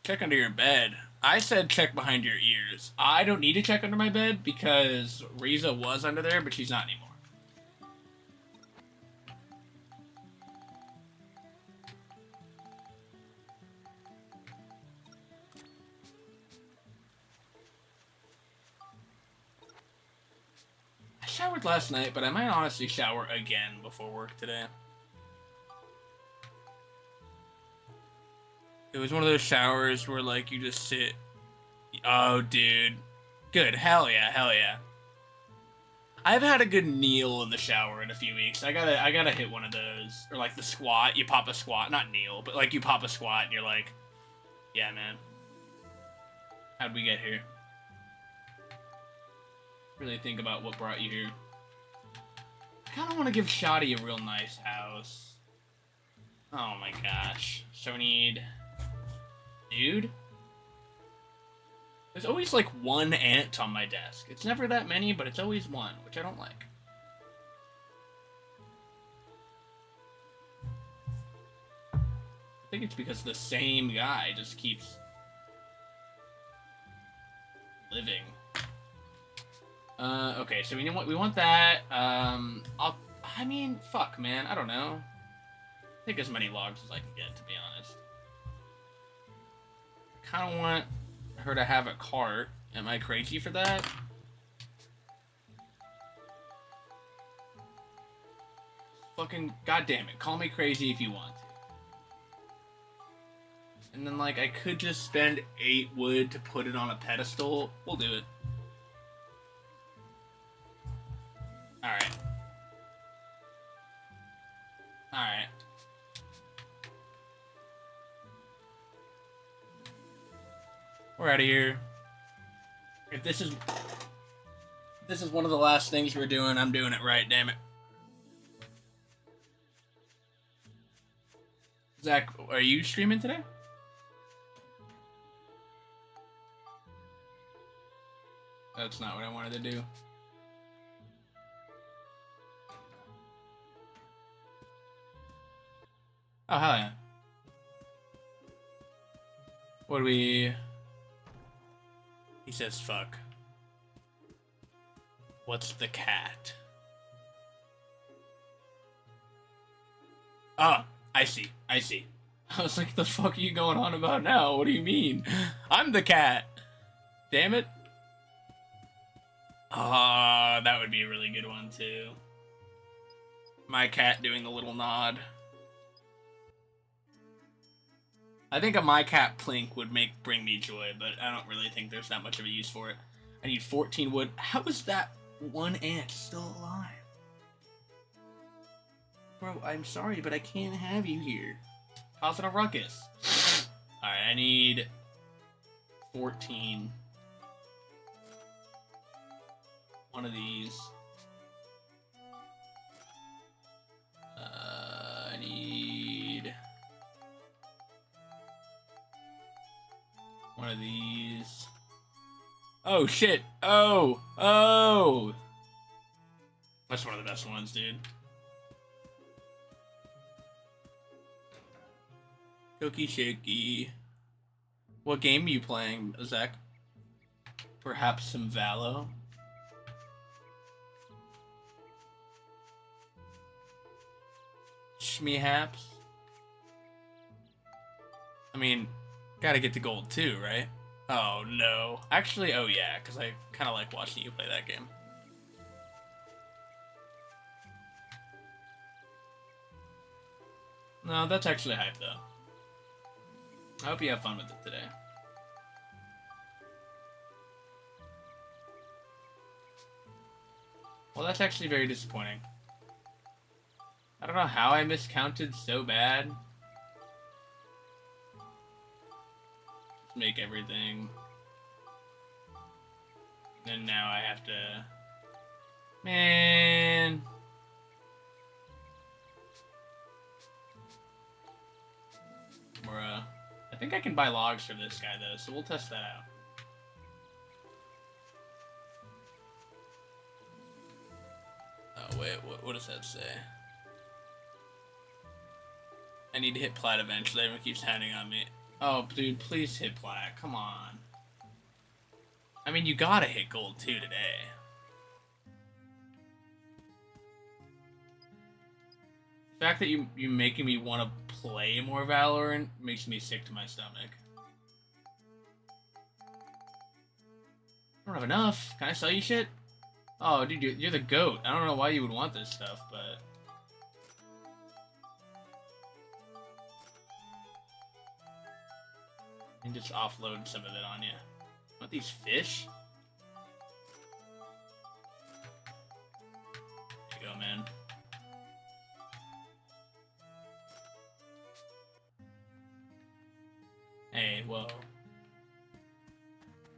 Check under your bed. I said check behind your ears. I don't need to check under my bed because Riza was under there, but she's not anymore. I showered last night, but I might honestly shower again before work today. It was one of those showers where, like, you just sit. Oh, dude. Good. Hell yeah. Hell yeah. I've had a good kneel in the shower in a few weeks. I gotta hit one of those. Or, like, the squat. You pop a squat. Not kneel, but, like, you pop a squat and you're like, yeah, man. How'd we get here? Really think about what brought you here. I kind of want to give Shoddy a real nice house. Oh my gosh. So we need... Dude? There's always like one ant on my desk. It's never that many, but it's always one, which I don't like. I think it's because the same guy just keeps living. Okay, so we want that. I mean, fuck, man. I don't know. Take as many logs as I can get, to be honest. Kind of want her to have a cart. Am I crazy for that? Fucking goddamn it. Call me crazy if you want to. And then, like, I could just spend 8 wood to put it on a pedestal. We'll do it. Alright. Alright. We're out of here. If this is one of the last things we're doing, I'm doing it right, damn it. Zach, are you streaming today? That's not what I wanted to do. Oh, hell yeah. What do we... He says fuck. What's the cat? Oh, I see. I see. I was like, the fuck are you going on about now? What do you mean? I'm the cat. Damn it. Ah, that would be a really good one, too. My cat doing the little nod. I think a my cat plink would bring me joy, but I don't really think there's that much of a use for it. I need 14 wood. How is that one ant still alive? Bro, I'm sorry, but I can't have you here. Causing a ruckus. Alright, I need 14. One of these. I need... one of these. Oh, shit. Oh. Oh. That's one of the best ones, dude. Cookie shaky. What game are you playing, Zach? Perhaps some Valo? Shmehaps? I mean... Gotta get the gold too, right? Oh, no. Actually, oh yeah, because I kind of like watching you play that game. No, that's actually hype, though. I hope you have fun with it today. Well, that's actually very disappointing. I don't know how I miscounted so bad. Make everything. And now I have to... Man... Bruh. I think I can buy logs for this guy, though, so we'll test that out. Oh, wait, what does that say? I need to hit plat eventually. Everyone keeps handing on me. Oh, dude, please hit plat. Come on. I mean, you gotta hit gold, too, today. The fact that you making me want to play more Valorant makes me sick to my stomach. I don't have enough. Can I sell you shit? Oh, dude, you're the GOAT. I don't know why you would want this stuff, but... And just offload some of it on you. Want these fish? There you go, man. Hey, whoa.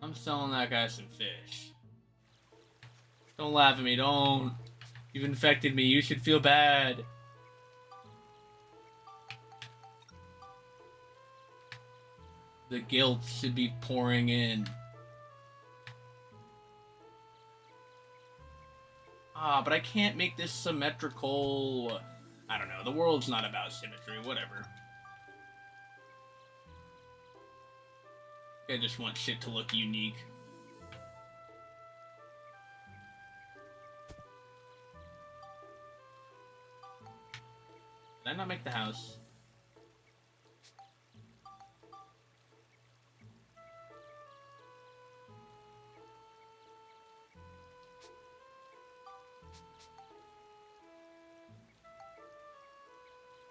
I'm selling that guy some fish. Don't laugh at me, don't. You've infected me, you should feel bad. The guilt should be pouring in. Ah, but I can't make this symmetrical. I don't know, the world's not about symmetry, whatever. I just want shit to look unique. Did I not make the house?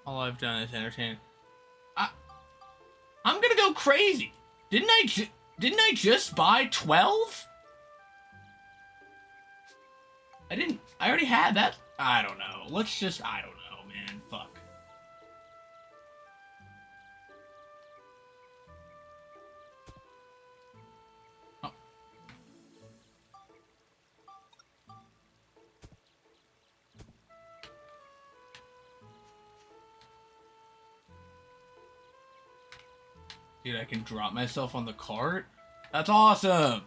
All I've done is entertain. I'm gonna go crazy. Didn't I just buy 12? I already had that. I don't know. I don't know, man. Fuck. Oh. Dude, I can drop myself on the cart? That's awesome!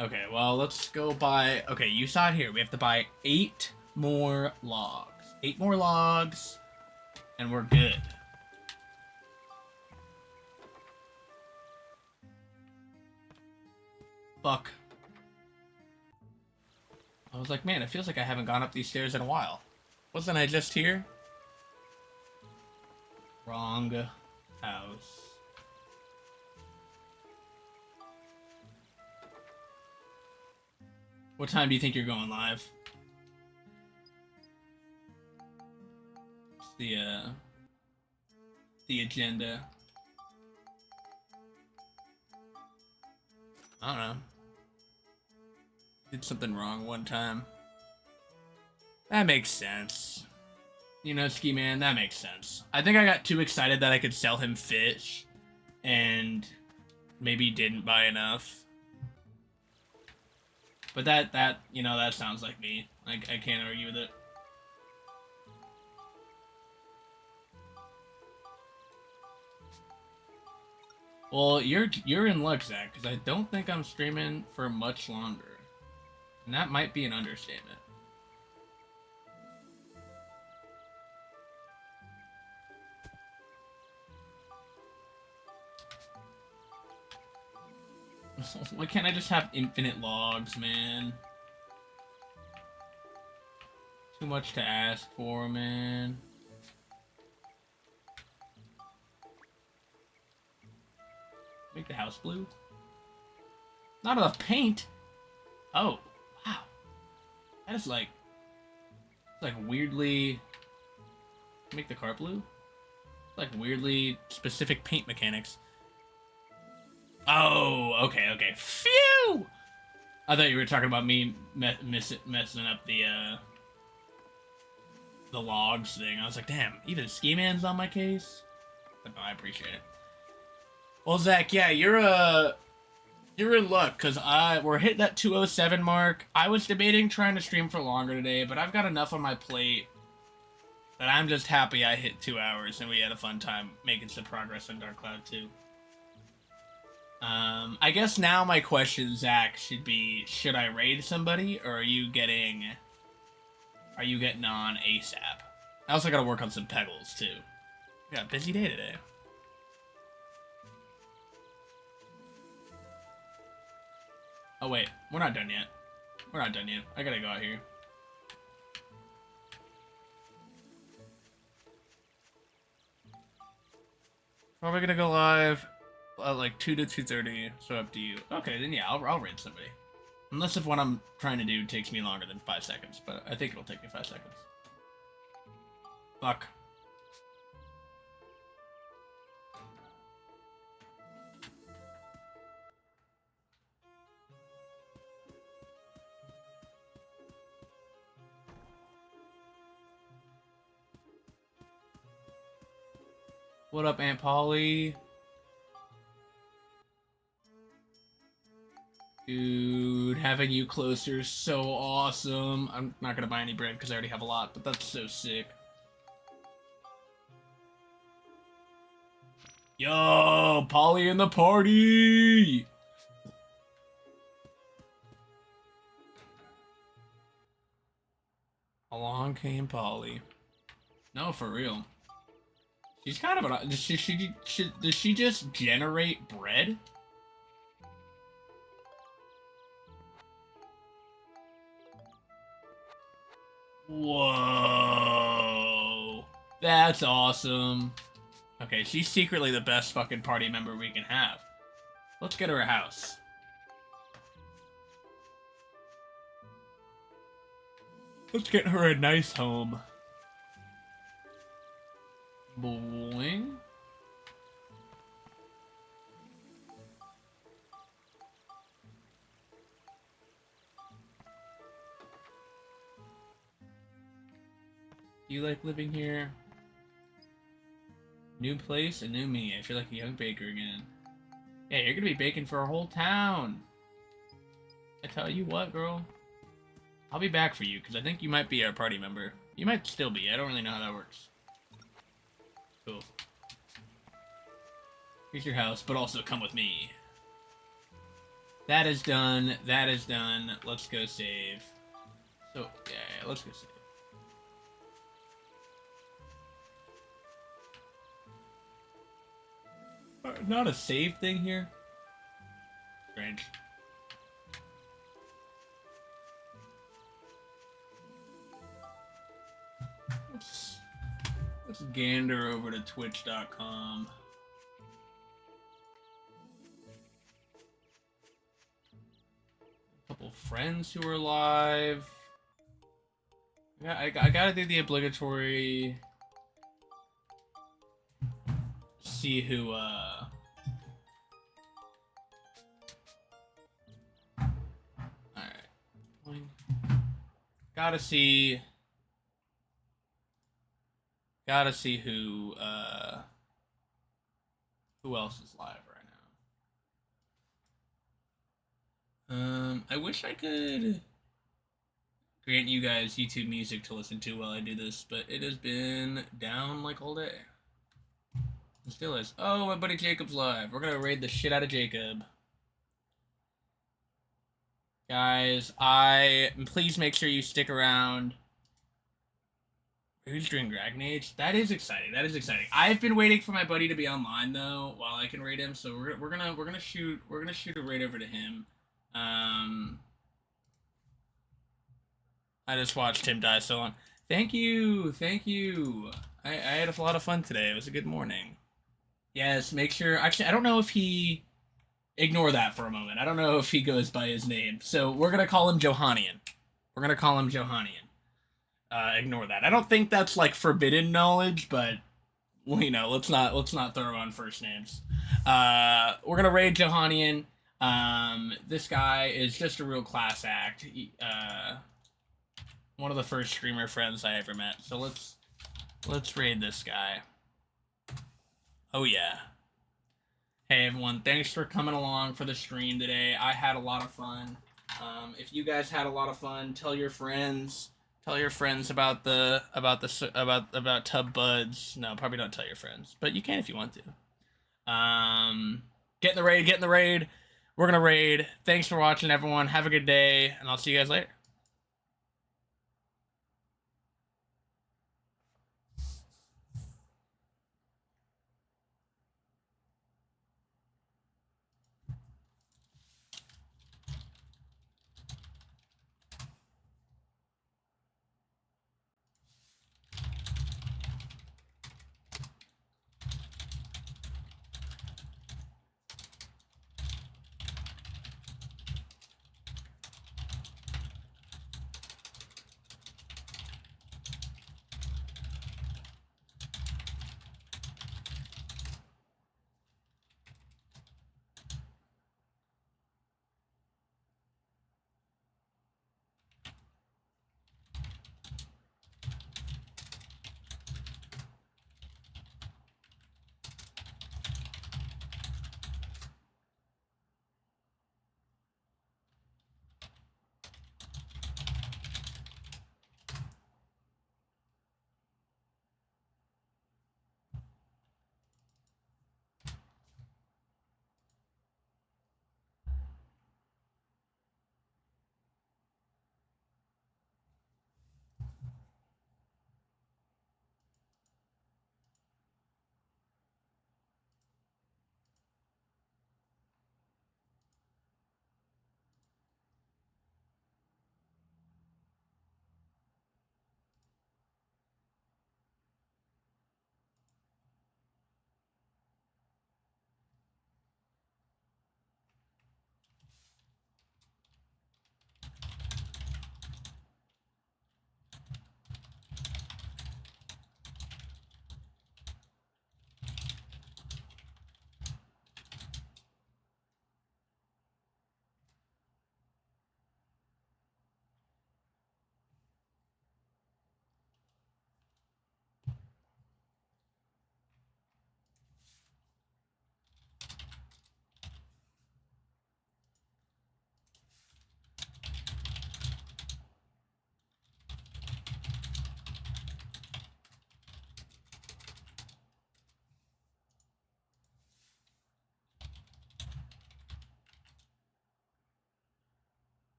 Okay, well, let's go buy... Okay, you saw it here. We have to buy 8 more logs. 8 more logs, and we're good. Fuck. I was like, man, it feels like I haven't gone up these stairs in a while. Wasn't I just here? Wrong house. What time do you think you're going live? It's the agenda. I don't know. Did something wrong one time. That makes sense. You know, Ski Man, that makes sense. I think I got too excited that I could sell him fish, and maybe didn't buy enough. But that you know, that sounds like me. I can't argue with it. Well, you're in luck, Zach, because I don't think I'm streaming for much longer. And that might be an understatement. Why can't I just have infinite logs, man? Too much to ask for, man. Make the house blue? Not enough paint? Oh, wow. That is like weirdly... Make the car blue? Like weirdly specific paint mechanics. Oh, okay. Phew! I thought you were talking about me messing up the logs thing. I was like, damn, even Ski Man's on my case? But no, I appreciate it. Well, Zach, yeah, you're in luck, because we're hitting that 207 mark. I was debating trying to stream for longer today, but I've got enough on my plate that I'm just happy I hit 2 hours, and we had a fun time making some progress on Dark Cloud 2. I guess now my question, Zach, should be, should I raid somebody, or are you getting on ASAP? I also gotta work on some Peggles, too. We got a busy day today. Oh, wait. We're not done yet. I gotta go out here. Probably gonna go live like 2 to 2:30, so up to you. Okay, then yeah, I'll raid somebody. Unless if what I'm trying to do takes me longer than 5 seconds, but I think it'll take me 5 seconds. Fuck. What up, Aunt Polly? Dude, having you closer is so awesome. I'm not gonna buy any bread because I already have a lot, but that's so sick. Yo, Polly in the party! Along came Polly. No, for real. She's kind of an... Does she just generate bread? Whoa. That's awesome. Okay, she's secretly the best fucking party member we can have. Let's get her a house. Let's get her a nice home. Boing. Do you like living here? New place, a new me. I feel like a young baker again. Yeah, you're gonna be baking for a whole town. I tell you what, girl. I'll be back for you, because I think you might be our party member. You might still be. I don't really know how that works. Cool. Here's your house, but also come with me. That is done. That is done. Let's go save. So, yeah, let's go save. Not a save thing here? Strange. Let's gander over to twitch.com. A couple friends who are live. I gotta do the obligatory... See who, Alright. Gotta see who else is live right now. I wish I could grant you guys YouTube music to listen to while I do this, but it has been down like all day. It still is. Oh, my buddy Jacob's live. We're gonna raid the shit out of Jacob. Guys, please make sure you stick around. Who's doing Dragon Age? That is exciting. That is exciting. I've been waiting for my buddy to be online though, while I can raid him. So we're gonna shoot a raid over to him. I just watched him die so long. Thank you. I had a lot of fun today. It was a good morning. Yes, make sure. Actually, I don't know if he. Ignore that for a moment. I don't know if he goes by his name. So we're gonna call him Johanian. Ignore that. I don't think that's like forbidden knowledge, but well, you know, let's not throw on first names. We're gonna raid Johanian. This guy is just a real class act. One of the first streamer friends I ever met. So let's raid this guy. Oh yeah. Hey everyone, thanks for coming along for the stream today. I had a lot of fun. If you guys had a lot of fun, tell your friends about Tub Buds. No, probably don't tell your friends, but you can if you want to. Get in the raid. We're gonna raid. Thanks for watching, everyone. Have a good day, and I'll see you guys later.